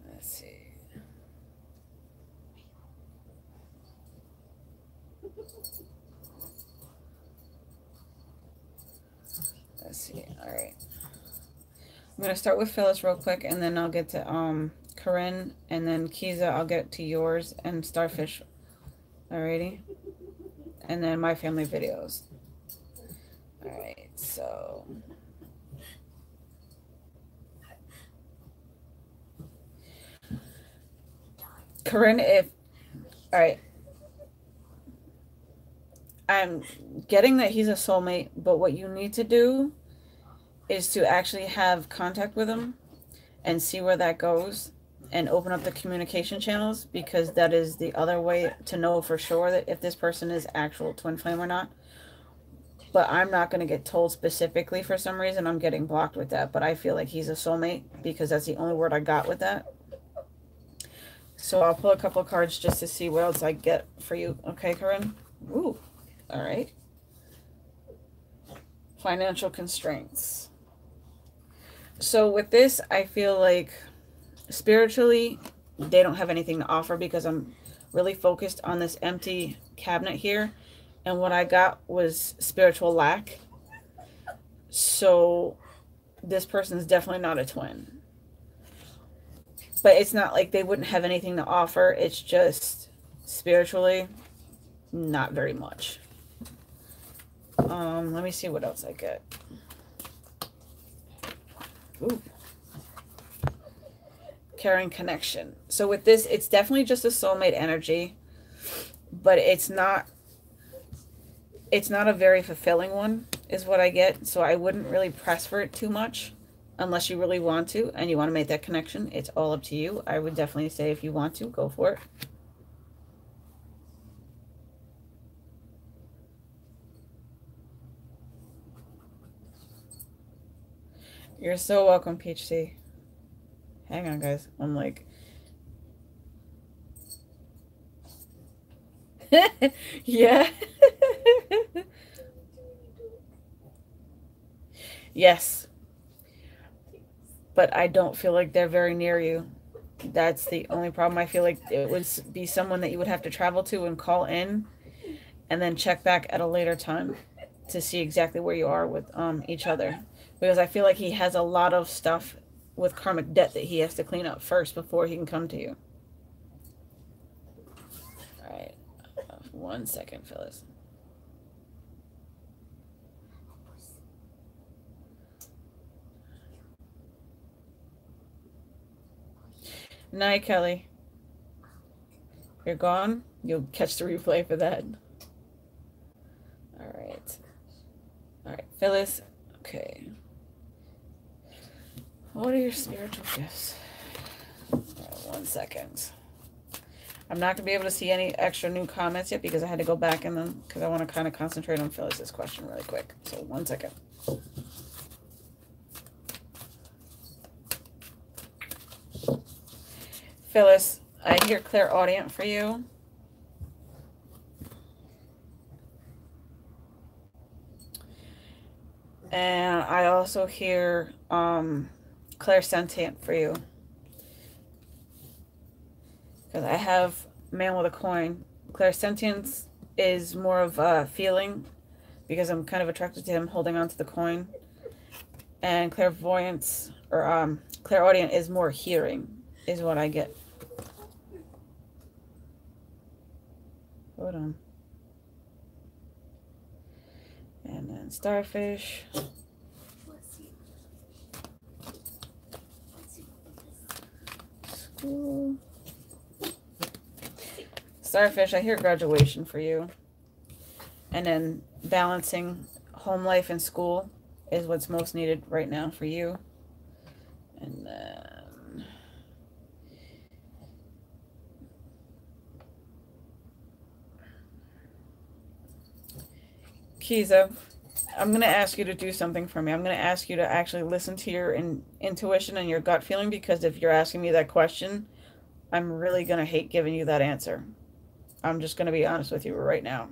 Let's see. Let's see. All right. I'm going to start with Phyllis real quick, and then I'll get to Corinne, and then Kiza, I'll get to yours, and Starfish. Alrighty. And then my family videos. Alright, so... Corinne, if... Alright. I'm getting that he's a soulmate, but what you need to do is to actually have contact with him and see where that goes and open up the communication channels, because that is the other way to know for sure that if this person is actual twin flame or not. But I'm not going to get told specifically for some reason. I'm getting blocked with that, but I feel like he's a soulmate because that's the only word I got with that. So I'll pull a couple of cards just to see what else I get for you. Okay, Corinne? Ooh, all right. Financial constraints. So with this, I feel like spiritually, they don't have anything to offer because I'm really focused on this empty cabinet here. And what I got was spiritual lack. So this person is definitely not a twin. But it's not like they wouldn't have anything to offer. It's just spiritually, not very much. Let me see what else I get. Ooh. Caring connection. So with this, it's definitely just a soulmate energy, but it's not a very fulfilling one, is what I get. So I wouldn't really press for it too much unless you really want to and you want to make that connection. It's all up to you. I would definitely say if you want to, go for it. You're so welcome, Peach C. Hang on, guys. I'm like... yeah. Yes. But I don't feel like they're very near you. That's the only problem. I feel like it would be someone that you would have to travel to and call in and then check back at a later time to see exactly where you are with each other. Because I feel like he has a lot of stuff with karmic debt that he has to clean up first before he can come to you. All right. 1 second, Phyllis. Night, Kelly. You're gone? You'll catch the replay for that. All right. All right, Phyllis. Okay. What are your spiritual gifts? 1 second. I'm not going to be able to see any extra new comments yet because I had to go back in them because I want to kind of concentrate on Phyllis's question really quick. So 1 second. Phyllis, I hear clairaudient for you. And I also hear clairsentient for you. Because I have man with a coin. Clairsentience is more of a feeling because I'm kind of attracted to him holding on to the coin. And clairvoyance or clairaudient is more hearing is what I get. Hold on. And then starfish. School. Starfish, I hear graduation for you. And then balancing home life and school is what's most needed right now for you. And then Kiza, I'm going to ask you to do something for me. I'm going to ask you to actually listen to your intuition and your gut feeling, because if you're asking me that question, I'm really going to hate giving you that answer. I'm just going to be honest with you right now.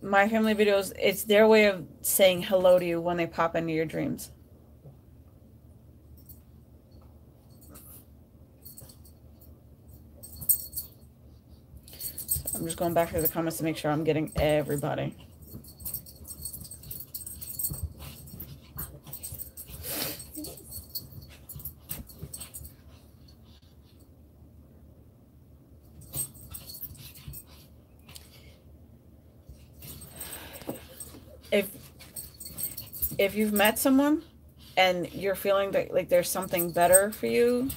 My family videos, it's their way of saying hello to you when they pop into your dreams. I'm just going back through the comments to make sure I'm getting everybody. If you've met someone and you're feeling that like there's something better for you,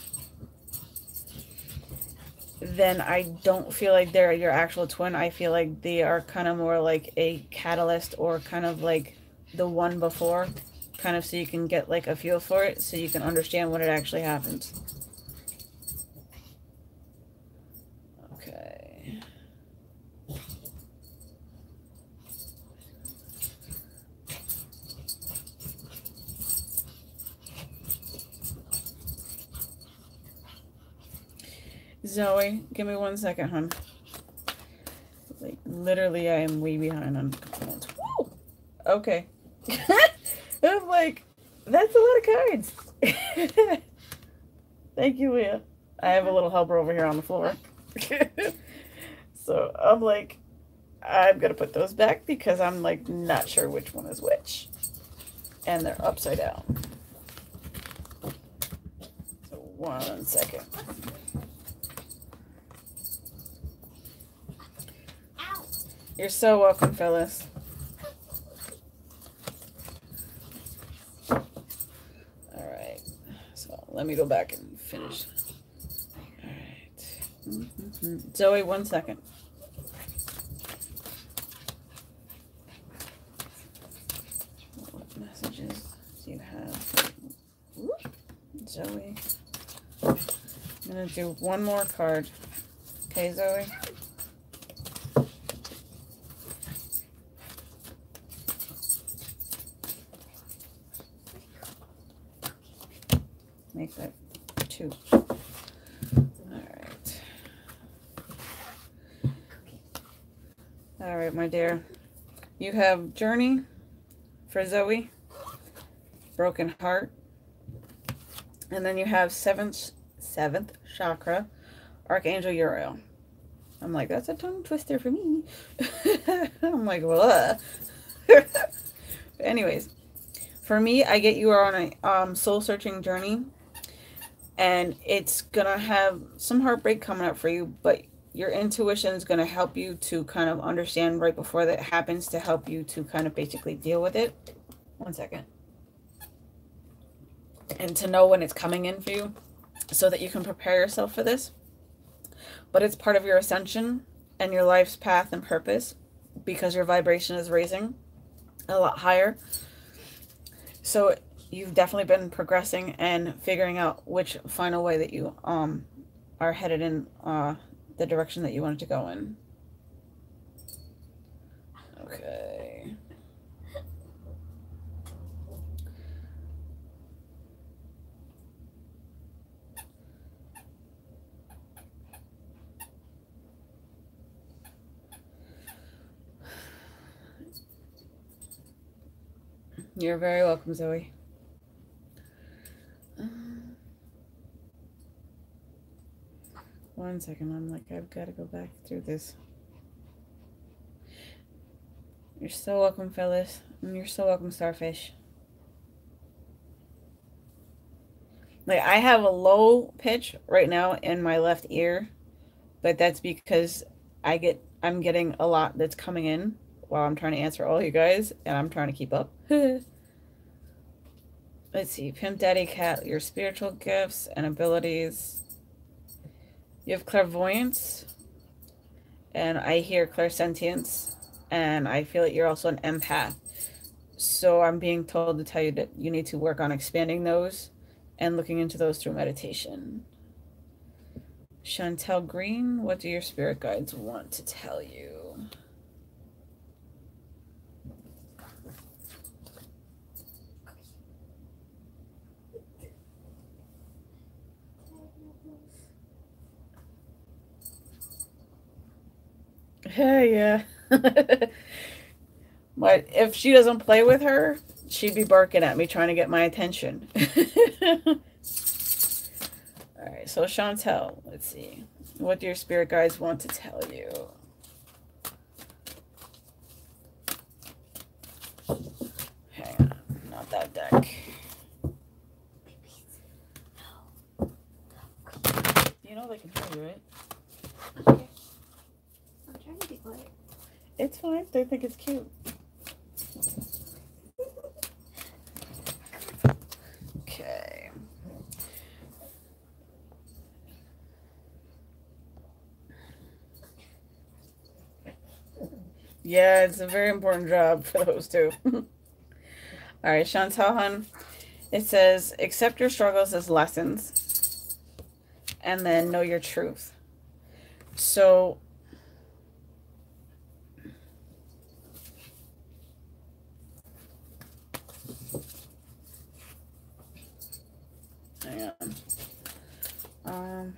then I don't feel like they're your actual twin. I feel like they are kind of more like a catalyst or kind of like the one before, kind of so you can get like a feel for it, so you can understand when it actually happens. Okay. Zoe, give me 1 second, hon. Like, literally, I am way behind on comments. Woo! Okay. I'm like, that's a lot of cards. Thank you, Leah. I have a little helper over here on the floor. So I'm like, I'm going to put those back because I'm like not sure which one is which. And they're upside down. So 1 second. You're so welcome, Phyllis. All right. So let me go back and finish. All right. Zoe, 1 second. What messages do you have? Zoe. I'm going to do one more card. Okay, Zoe? Make that 2. All right. All right, my dear. You have Journey for Zoe, Broken Heart, and then you have seventh chakra, Archangel Uriel. I'm like, that's a tongue twister for me. I'm like, well, anyways, for me, I get you are on a soul-searching journey. and it's gonna have some heartbreak coming up for you, but your intuition is gonna help you to kind of understand right before that happens, to help you to kind of basically deal with it. One second. And to know when it's coming in for you so that you can prepare yourself for this. But it's part of your ascension and your life's path and purpose, because your vibration is raising a lot higher. So you've definitely been progressing and figuring out which final way that you are headed in the direction that you wanted to go in. Okay. You're very welcome, Zoe. One second, I'm like, I've got to go back through this. You're so welcome, Phyllis. And you're so welcome, Starfish. Like, I have a low pitch right now in my left ear, but that's because I'm getting a lot that's coming in while I'm trying to answer all you guys, and I'm trying to keep up. Let's see, Pimp Daddy Cat, your spiritual gifts and abilities. You have clairvoyance, and I hear clairsentience, and I feel that you're also an empath. So I'm being told to tell you that you need to work on expanding those and looking into those through meditation. Chantel Green, what do your spirit guides want to tell you? Yeah. But if she doesn't play with her, she'd be barking at me trying to get my attention. All right, so Chantel, let's see. What do your spirit guides want to tell you? Hang on, not that deck. You know they can hear you, right? Okay. I'm trying to be quiet. It's fine. They think it's cute. Okay. Yeah, it's a very important job for those two. All right, Chantal Hun. It says, accept your struggles as lessons and then know your truth. So, hang on.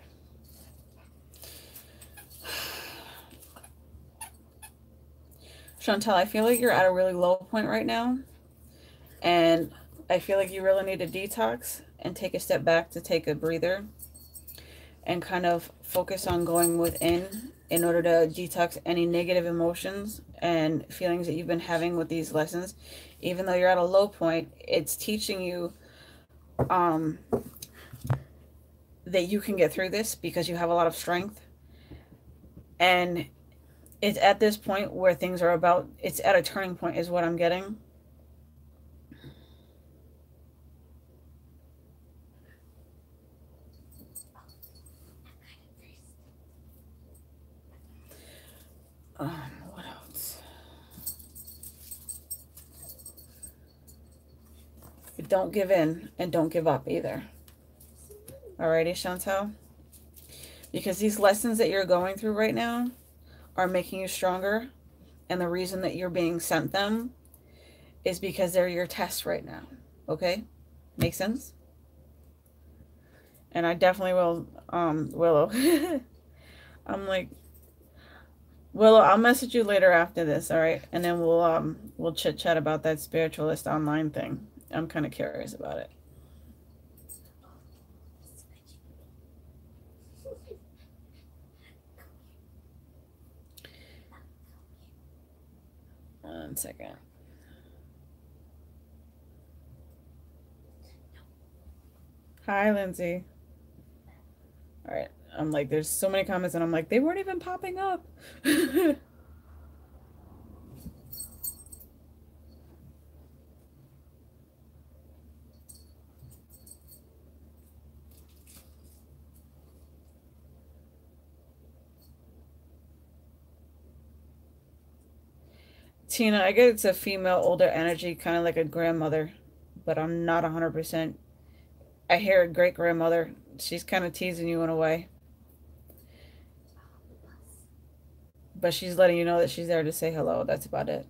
Chantal, I feel like you're at a really low point right now. And I feel like you really need a detox and take a step back to take a breather and kind of focus on going within in order to detox any negative emotions and feelings that you've been having with these lessons. Even though you're at a low point, it's teaching you that you can get through this because you have a lot of strength. And it's at this point where things are about, it's at a turning point is what I'm getting. What else? But don't give in and don't give up either. Alrighty, Chantel? Because these lessons that you're going through right now are making you stronger. And the reason that you're being sent them is because they're your test right now. Okay? Make sense? And I definitely will, Willow. I'm like, Willow, I'll message you later after this, all right? And then we'll chit chat about that spiritualist online thing. I'm kind of curious about it. One second. Hi, Lindsay. All right. I'm like, there's so many comments, and I'm like, they weren't even popping up. Tina, I get it's a female, older energy, kind of like a grandmother, but I'm not 100%. I hear a great grandmother. She's kind of teasing you in a way, but she's letting you know that she's there to say hello. That's about it.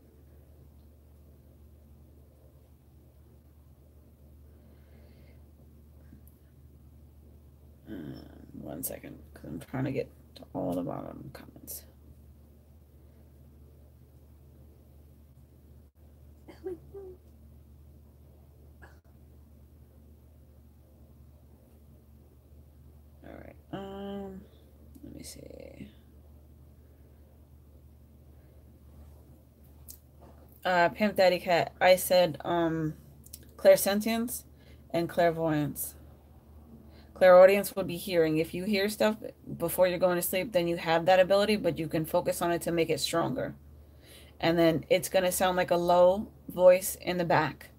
One second, because I'm trying to get to all the bottom comments. All right. Let me see. Pimp Daddy Cat. I said clairsentience and clairvoyance. Clairaudience would be hearing. If you hear stuff before you're going to sleep, then you have that ability, but you can focus on it to make it stronger. And then it's going to sound like a low voice in the back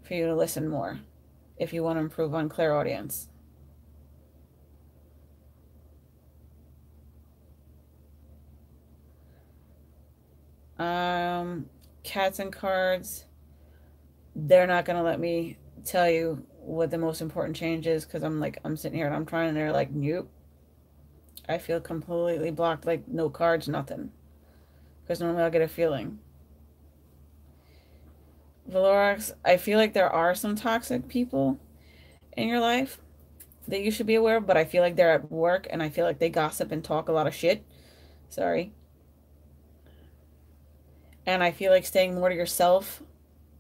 for you to listen more if you want to improve on clairaudience. Cats and cards, they're not going to let me tell you what the most important change is because I'm sitting here and I'm trying and they're like, nope. I feel completely blocked, like no cards, nothing. Because normally I'll get a feeling. Valorax, I feel like there are some toxic people in your life that you should be aware of, but I feel like they're at work and I feel like they gossip and talk a lot of shit. Sorry. And I feel like staying more to yourself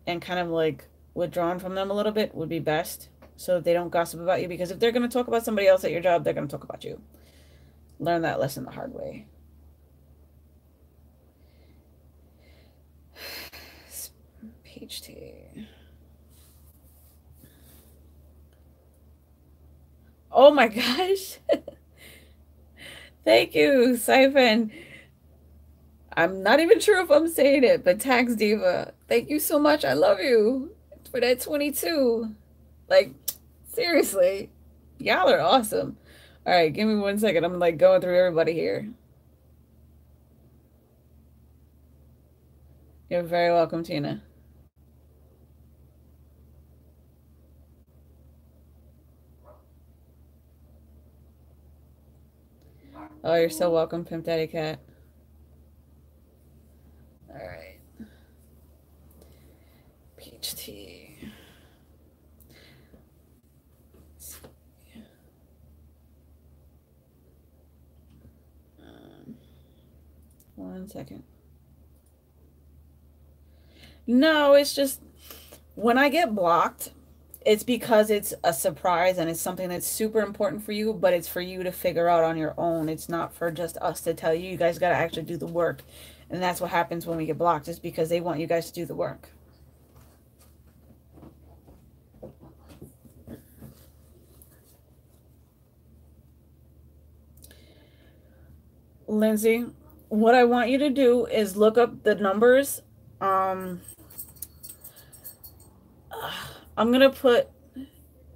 and kind of like withdrawn from them a little bit would be best so that they don't gossip about you because if they're going to talk about somebody else at your job, they're going to talk about you. Learn that lesson the hard way. Page T. Oh my gosh. Thank you, Siphon. I'm not even sure if I'm saying it, but Tax Diva, thank you so much. I love you for that 22. Like, seriously, y'all are awesome. All right, give me one second. I'm like going through everybody here. You're very welcome, Tina. Oh, you're so welcome, Pimp Daddy Cat. All right. Peach tea. One second. No, it's just when I get blocked, it's because it's a surprise and it's something that's super important for you, but it's for you to figure out on your own. It's not for just us to tell you. You guys got to actually do the work. And that's what happens when we get blocked, is because they want you guys to do the work. Lindsay, what I want you to do is look up the numbers. I'm going to put,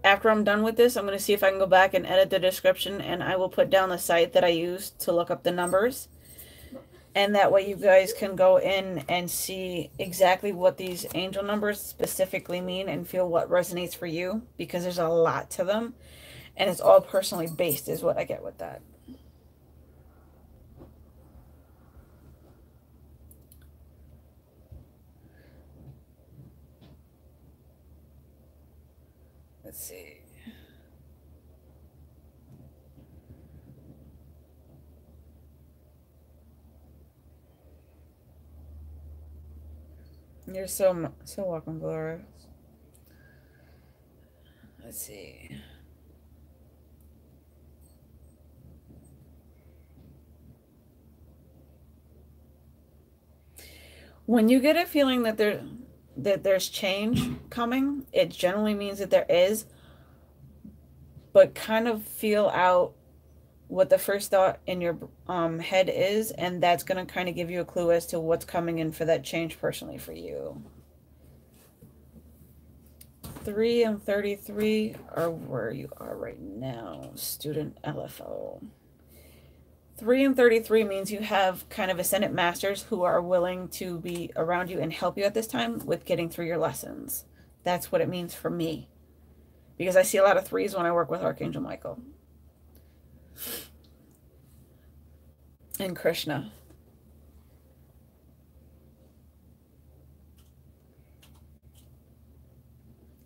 after I'm done with this, I'm going to see if I can go back and edit the description, and I will put down the site that I used to look up the numbers. And that way you guys can go in and see exactly what these angel numbers specifically mean and feel what resonates for you, because there's a lot to them. And it's all personally based is what I get with that. Let's see. You're so welcome, Gloria. Let's see. When you get a feeling that there's change coming, it generally means that there is. but kind of feel out what the first thought in your head is, and that's going to kind of give you a clue as to what's coming in for that change personally for you. 3 and 33 are where you are right now, student LFO. 3 and 33 means you have kind of ascendant masters who are willing to be around you and help you at this time with getting through your lessons. That's what it means for me, because I see a lot of threes when I work with Archangel Michael and Krishna.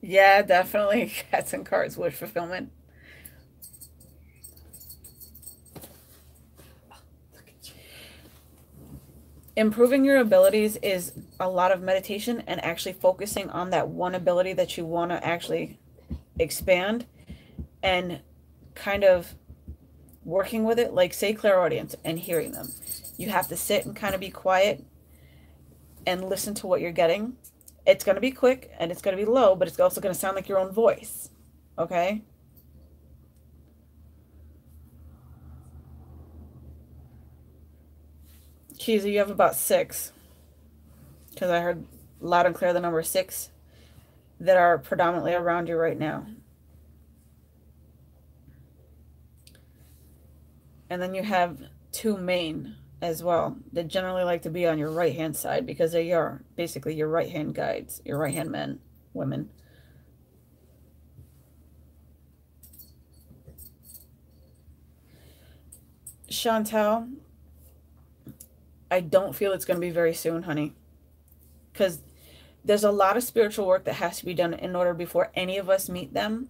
Yeah, definitely. Cats and cards, wish fulfillment. Improving your abilities is a lot of meditation and actually focusing on that one ability that you want to actually expand and kind of working with it, like say clairaudience and hearing them. You have to sit and kind of be quiet and listen to what you're getting. It's going to be quick and it's going to be low, but it's also going to sound like your own voice. Okay? Keezy, you have about 6, because I heard loud and clear the number 6 that are predominantly around you right now. And then you have 2 main as well that generally like to be on your right hand side because they are basically your right hand guides, your right hand men, women. Chantel, I don't feel it's going to be very soon, honey, because there's a lot of spiritual work that has to be done in order before any of us meet them,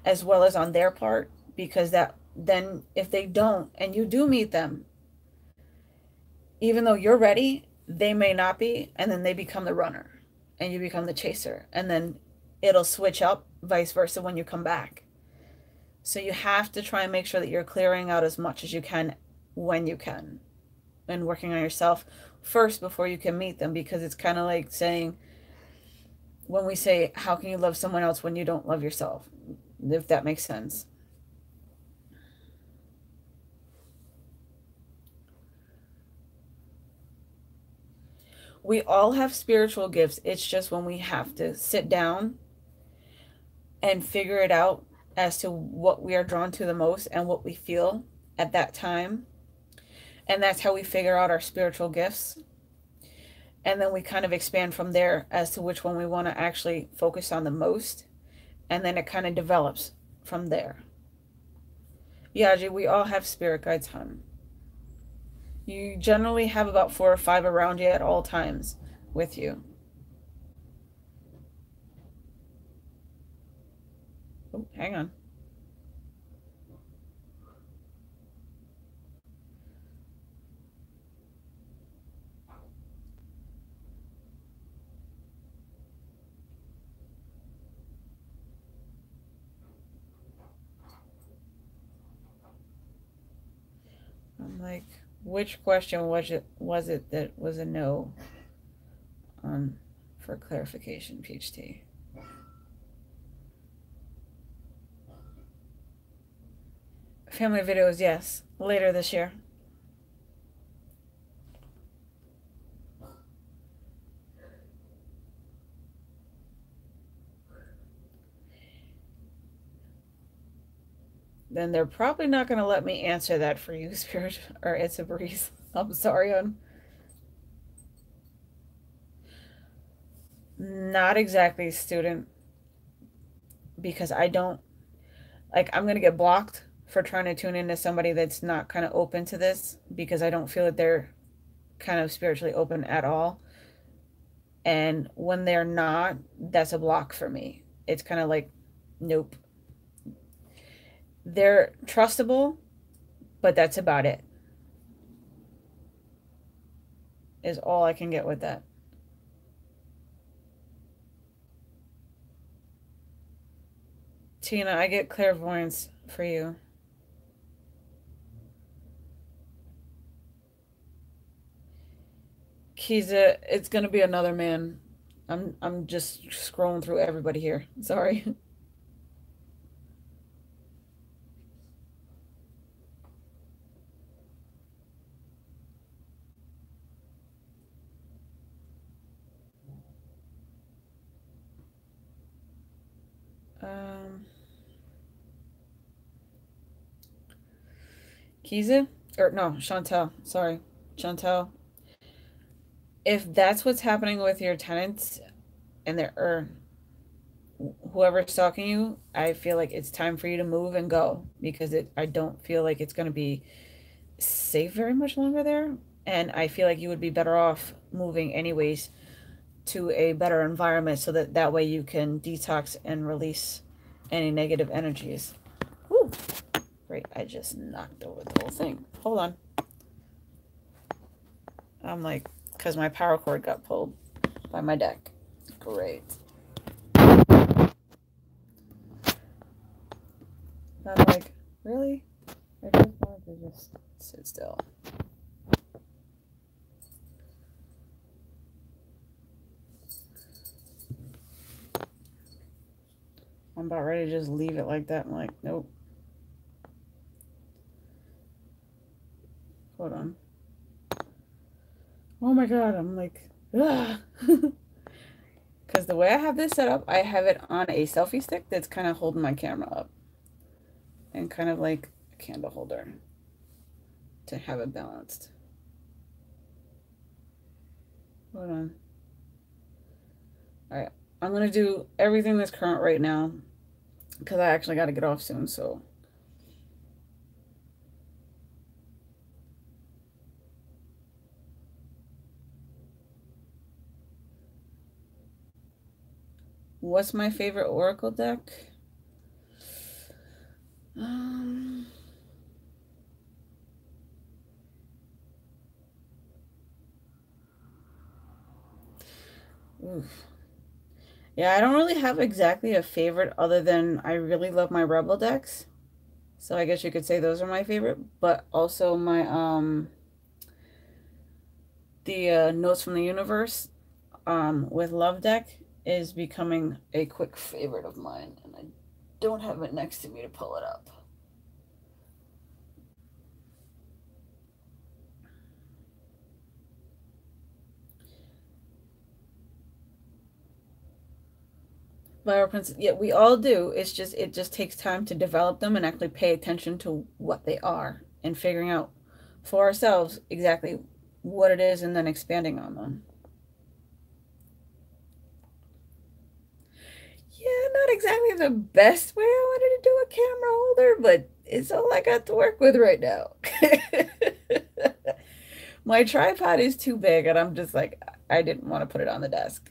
as well as on their part, because that then if they don't and you do meet them, even though you're ready, they may not be, and then they become the runner and you become the chaser, and then it'll switch up vice versa when you come back. So you have to try and make sure that you're clearing out as much as you can when you can and working on yourself first before you can meet them, because it's kind of like saying, when we say, how can you love someone else when you don't love yourself? If that makes sense. We all have spiritual gifts. It's just when we have to sit down and figure it out as to what we are drawn to the most and what we feel at that time. And that's how we figure out our spiritual gifts. And then we kind of expand from there as to which one we want to actually focus on the most. And then it kind of develops from there. Yaji, we all have spirit guides, hon. You generally have about 4 or 5 around you at all times with you. Oh, hang on. I'm like, which question was it that was a no for clarification, PhD? Family videos, yes, later this year. Then they're probably not going to let me answer that for you, Spirit, or It's a Breeze. I'm sorry, not exactly, student, because I don't, like, I'm going to get blocked for trying to tune into somebody that's not kind of open to this, because I don't feel that they're kind of spiritually open at all. And when they're not, that's a block for me. It's kind of like, nope. They're trustable, but that's about it. Is all I can get with that. Tina, I get clairvoyance for you. Kiza, it's gonna be another man. I'm just scrolling through everybody here. Sorry. Kiza, or no, Chantel, sorry, Chantel. If that's what's happening with your tenants and they're or whoever's stalking you, I feel like it's time for you to move and go because I don't feel like it's going to be safe very much longer there. And I feel like you would be better off moving anyways to a better environment so that that way you can detox and release any negative energies. Woo! Great, I just knocked over the whole thing. Hold on. I'm like, because my power cord got pulled by my deck. Great. I'm like, really? I just wanted to just sit still. I'm about ready to just leave it like that. I'm like, nope. Hold on. Oh my god, I'm like, ah. Because the way I have this set up, I have it on a selfie stick that's kind of holding my camera up. And kind of like a candle holder to have it balanced. Hold on. Alright, I'm going to do everything that's current right now because I actually got to get off soon, so. What's my favorite Oracle deck? Oof. Yeah, I don't really have exactly a favorite other than I really love my Rebel decks. So I guess you could say those are my favorite, but also my the Notes from the Universe with Love deck is becoming a quick favorite of mine, and I don't have it next to me to pull it up. Violet Princess, yeah, we all do. It just takes time to develop them and actually pay attention to what they are and figuring out for ourselves exactly what it is and then expanding on them. Yeah, not exactly the best way I wanted to do a camera holder, but it's all I got to work with right now. My tripod is too big, and I'm just like, I didn't want to put it on the desk.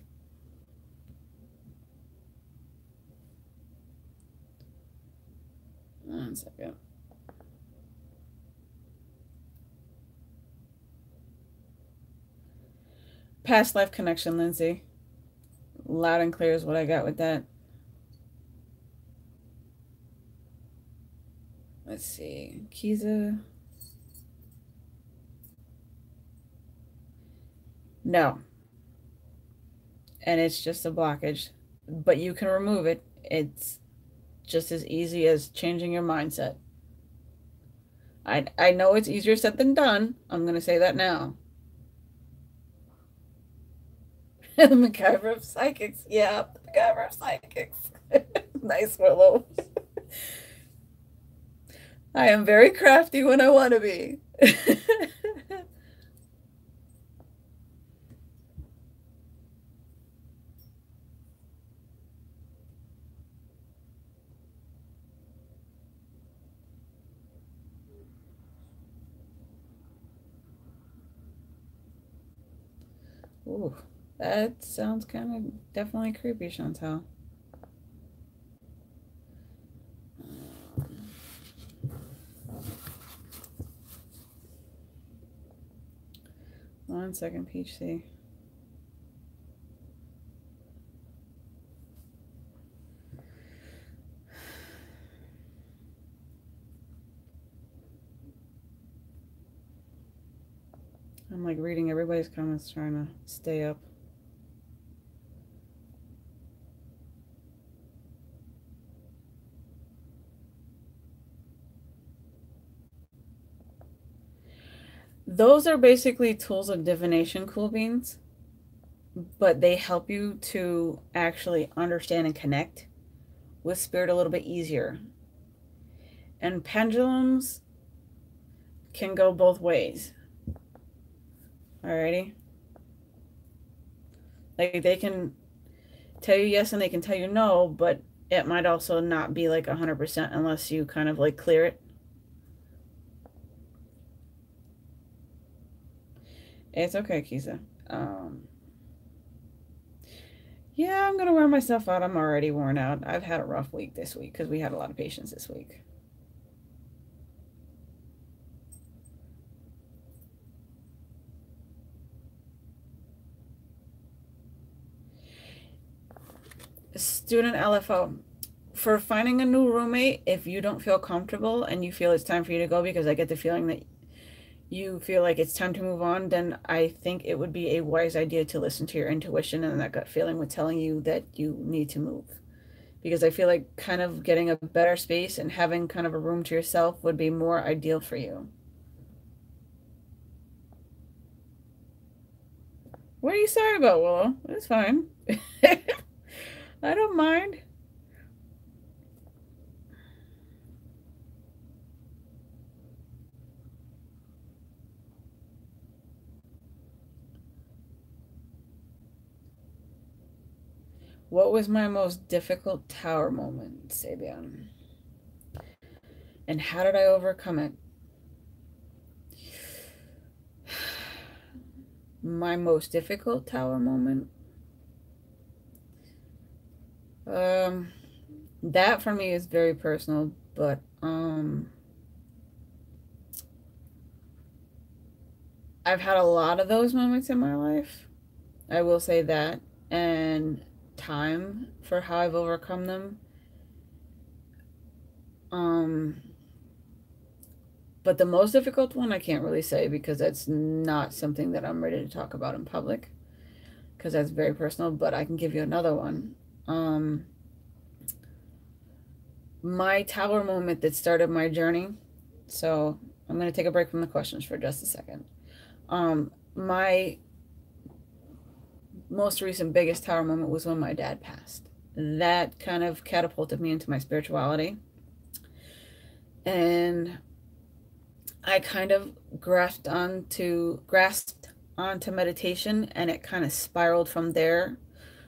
One second. Past life connection, Lindsay. Loud and clear is what I got with that. Let's see. Kiza. No. And it's just a blockage. But you can remove it. It's just as easy as changing your mindset. I know it's easier said than done. I'm going to say that now. The MacGyver of Psychics. Yeah, the MacGyver of Psychics. Nice, Willow. I am very crafty when I want to be. Ooh, that sounds kind of definitely creepy, Chantal. One second, Peach C. I'm like reading everybody's comments, trying to stay up. Those are basically tools of divination, Cool Beans, but they help you to actually understand and connect with spirit a little bit easier. And pendulums, can go both ways. Alrighty? Like they can tell you yes and they can tell you no, but it might also not be like 100% unless you kind of like clear it. It's okay, Kisa. Yeah, I'm gonna wear myself out. I'm already worn out. I've had a rough week this week because we had a lot of patients this week. Student LFO. For finding a new roommate, if you don't feel comfortable and you feel it's time for you to go, because I get the feeling that you feel like it's time to move on, then I think it would be a wise idea to listen to your intuition and that gut feeling with telling you that you need to move. Because I feel like kind of getting a better space and having kind of a room to yourself would be more ideal for you. What are you sorry about, Willow? It's fine. I don't mind. What was my most difficult tower moment, Sabian? And how did I overcome it? My most difficult tower moment? Um, that for me is very personal, but I've had a lot of those moments in my life. I will say that. And time for how I've overcome them. Um, but the most difficult one I can't really say because that's not something that I'm ready to talk about in public because that's very personal, but I can give you another one. Um, my tower moment that started my journey. So I'm going to take a break from the questions for just a second. My most recent biggest tower moment was when my dad passed. That kind of catapulted me into my spirituality. And I kind of grasped onto meditation and it kind of spiraled from there,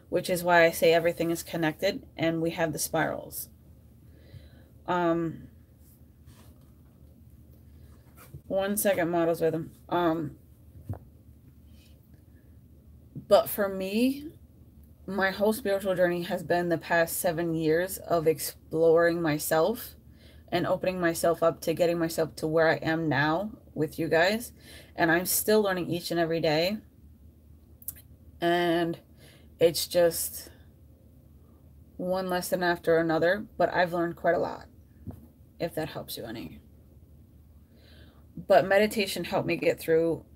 which is why I say everything is connected and we have the spirals. Um 1 second, models with them. But for me, my whole spiritual journey has been the past 7 years of exploring myself and opening myself up to getting myself to where I am now with you guys. And I'm still learning each and every day. And it's just one lesson after another, but I've learned quite a lot, if that helps you any. But meditation helped me get through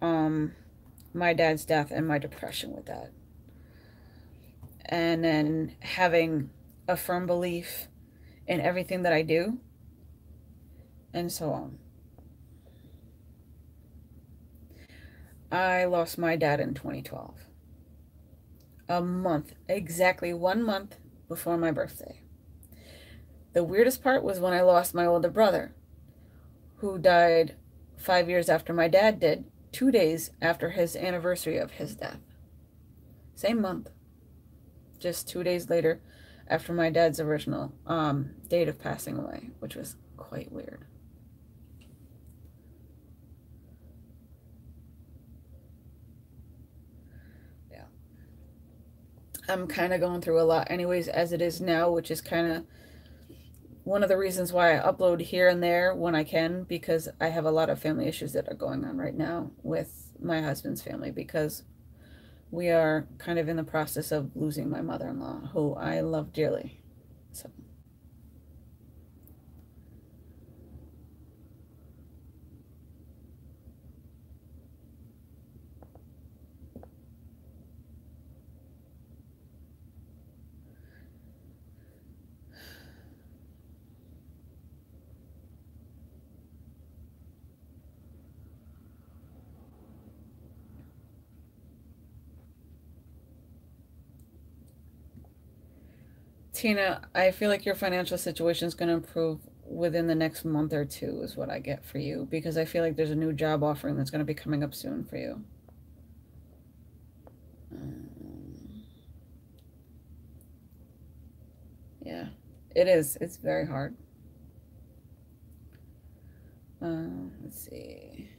my dad's death and my depression with that. And then having a firm belief in everything that I do, and so on. I lost my dad in 2012. A month, exactly 1 month before my birthday. The weirdest part was when I lost my older brother, who died 5 years after my dad did, 2 days after his anniversary of his death. Same month, just 2 days later after my dad's original date of passing away, which was quite weird. Yeah. I'm kind of going through a lot anyways as it is now, which is kind of one of the reasons why I upload here and there when I can, because I have a lot of family issues that are going on right now with my husband's family, because we are kind of in the process of losing my mother-in-law, who I love dearly. So Tina, I feel like your financial situation is going to improve within the next month or two is what I get for you, because I feel like there's a new job offering that's going to be coming up soon for you. Yeah, it is. It's very hard. Let's see.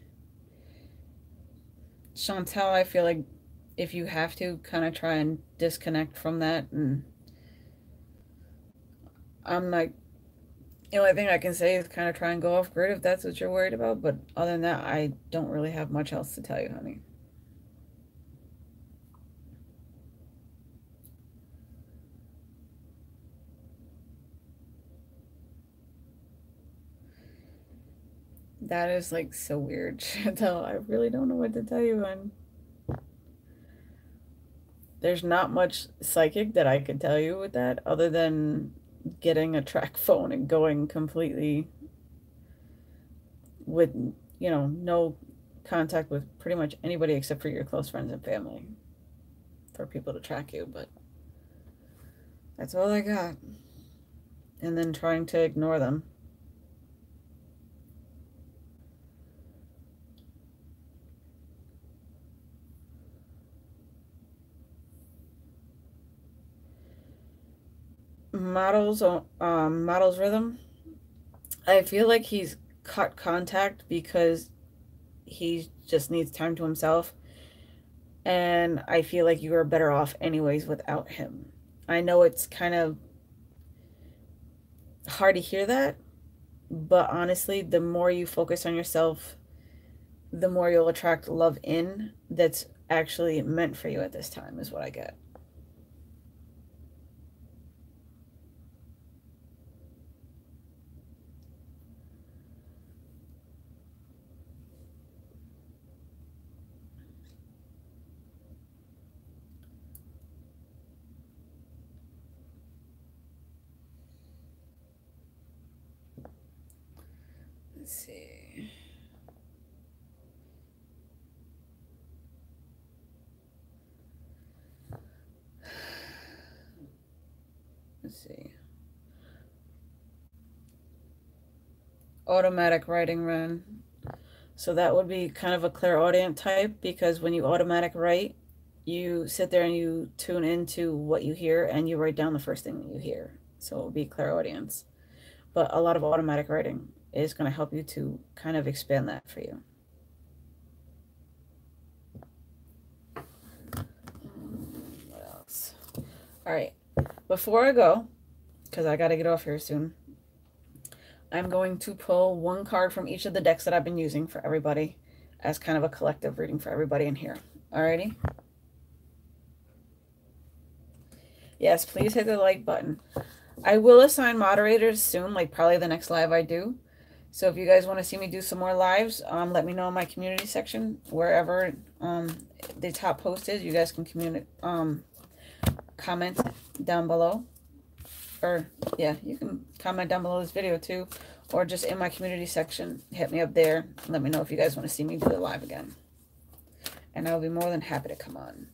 Chantel, I feel like if you have to, kind of try and disconnect from that. And I'm like, the only thing I can say is kind of try and go off grid if that's what you're worried about. But other than that, I don't really have much else to tell you, honey. That is like so weird, Chantel. I really don't know what to tell you, hon. There's not much psychic that I could tell you with that other than getting a track phone and going completely with, no contact with pretty much anybody except for your close friends and family for people to track you. But that's all I got. And then trying to ignore them. Models rhythm. I feel like he's cut contact because he just needs time to himself. And I feel like you are better off anyways without him. I know it's kind of hard to hear that, but honestly, the more you focus on yourself, the more you'll attract love in that's actually meant for you at this time, is what I get. Let's see. Let's see. Automatic writing run. So that would be kind of a clairaudient type, because when you automatic write, you sit there and you tune into what you hear and you write down the first thing that you hear. So it would be clairaudience. But a lot of automatic writing is going to help you to kind of expand that for you. What else? All right. Before I go, because I got to get off here soon, I'm going to pull one card from each of the decks that I've been using for everybody as kind of a collective reading for everybody in here. Alrighty? Yes, please hit the like button. I will assign moderators soon, like probably the next live I do. So if you guys want to see me do some more lives, let me know in my community section, wherever the top post is. You guys can comment down below. Or, yeah, you can comment down below this video too. Or just in my community section, hit me up there. Let me know if you guys want to see me do it live again. And I'll be more than happy to come on.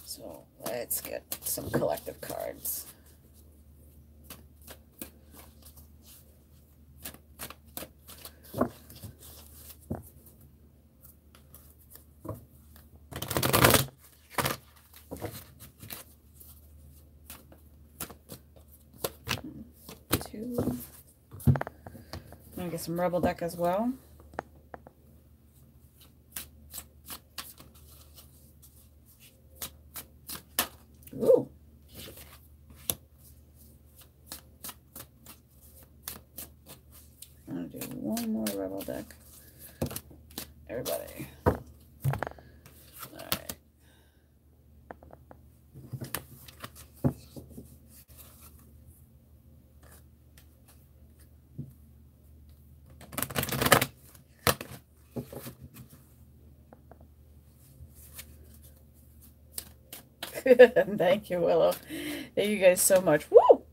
So, let's get some collective cards. I'm gonna get some Rebel deck as well. Ooh. I'm gonna do one more Rebel deck. Everybody. Thank you, Willow. Thank you guys so much. Woo!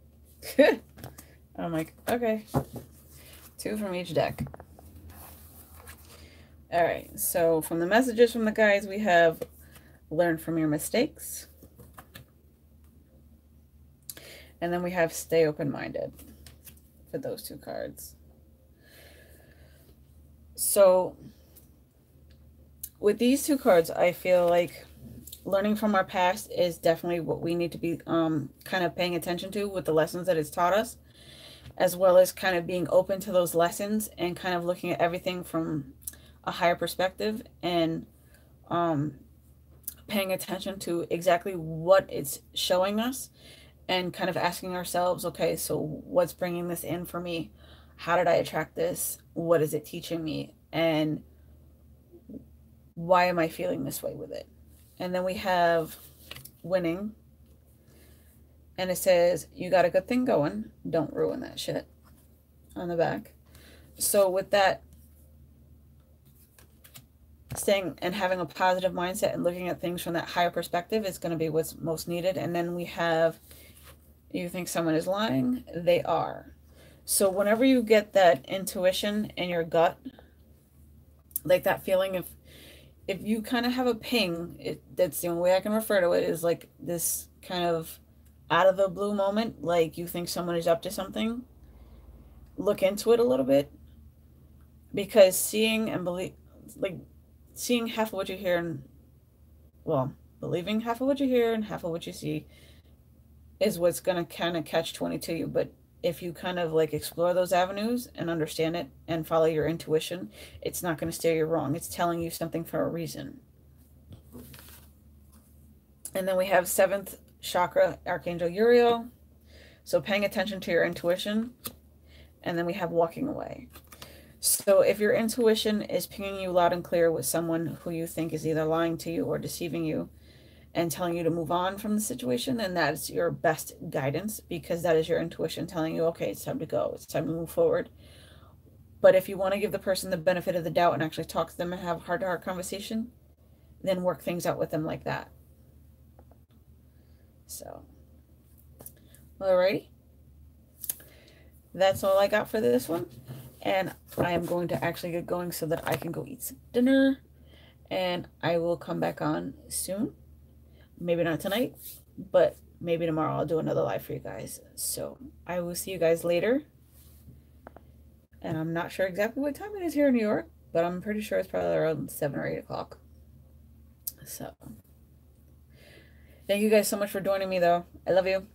I'm like, okay. 2 from each deck. All right, so from the messages from the guys, we have learn from your mistakes. And then we have stay open-minded. for those two cards. So with these two cards, I feel like learning from our past is definitely what we need to be kind of paying attention to with the lessons that it's taught us, as well as kind of being open to those lessons and kind of looking at everything from a higher perspective and paying attention to exactly what it's showing us and kind of asking ourselves, okay, so what's bringing this in for me? How did I attract this? What is it teaching me? And why am I feeling this way with it? And then we have winning. And it says, you got a good thing going. Don't ruin that shit on the back. So with that, staying and having a positive mindset and looking at things from that higher perspective is going to be what's most needed. And then we have, you think someone is lying, they are. So whenever you get that intuition in your gut, like that feeling, if you kind of have a ping, that's the only way I can refer to it, is like this kind of out of the blue moment, like you think someone is up to something, look into it a little bit, because seeing and believe, like seeing half of what you hear and, well, believing half of what you hear and half of what you see is what's going to kind of catch 22 you. But if you kind of like explore those avenues and understand it and follow your intuition, it's not going to steer you wrong. It's telling you something for a reason. And then we have 7th chakra, Archangel Uriel. So paying attention to your intuition. And then we have walking away. So if your intuition is pinging you loud and clear with someone who you think is either lying to you or deceiving you and telling you to move on from the situation, then that's your best guidance, because that is your intuition telling you, okay, it's time to go. It's time to move forward. But if you want to give the person the benefit of the doubt and actually talk to them and have a heart-to-heart conversation, then work things out with them like that. So, alrighty. That's all I got for this one. And I am going to actually get going so that I can go eat some dinner. And I will come back on soon. Maybe not tonight, but maybe tomorrow I'll do another live for you guys. So I will see you guys later. And I'm not sure exactly what time it is here in New York, but I'm pretty sure it's probably around 7 or 8 o'clock. So thank you guys so much for joining me, though. I love you.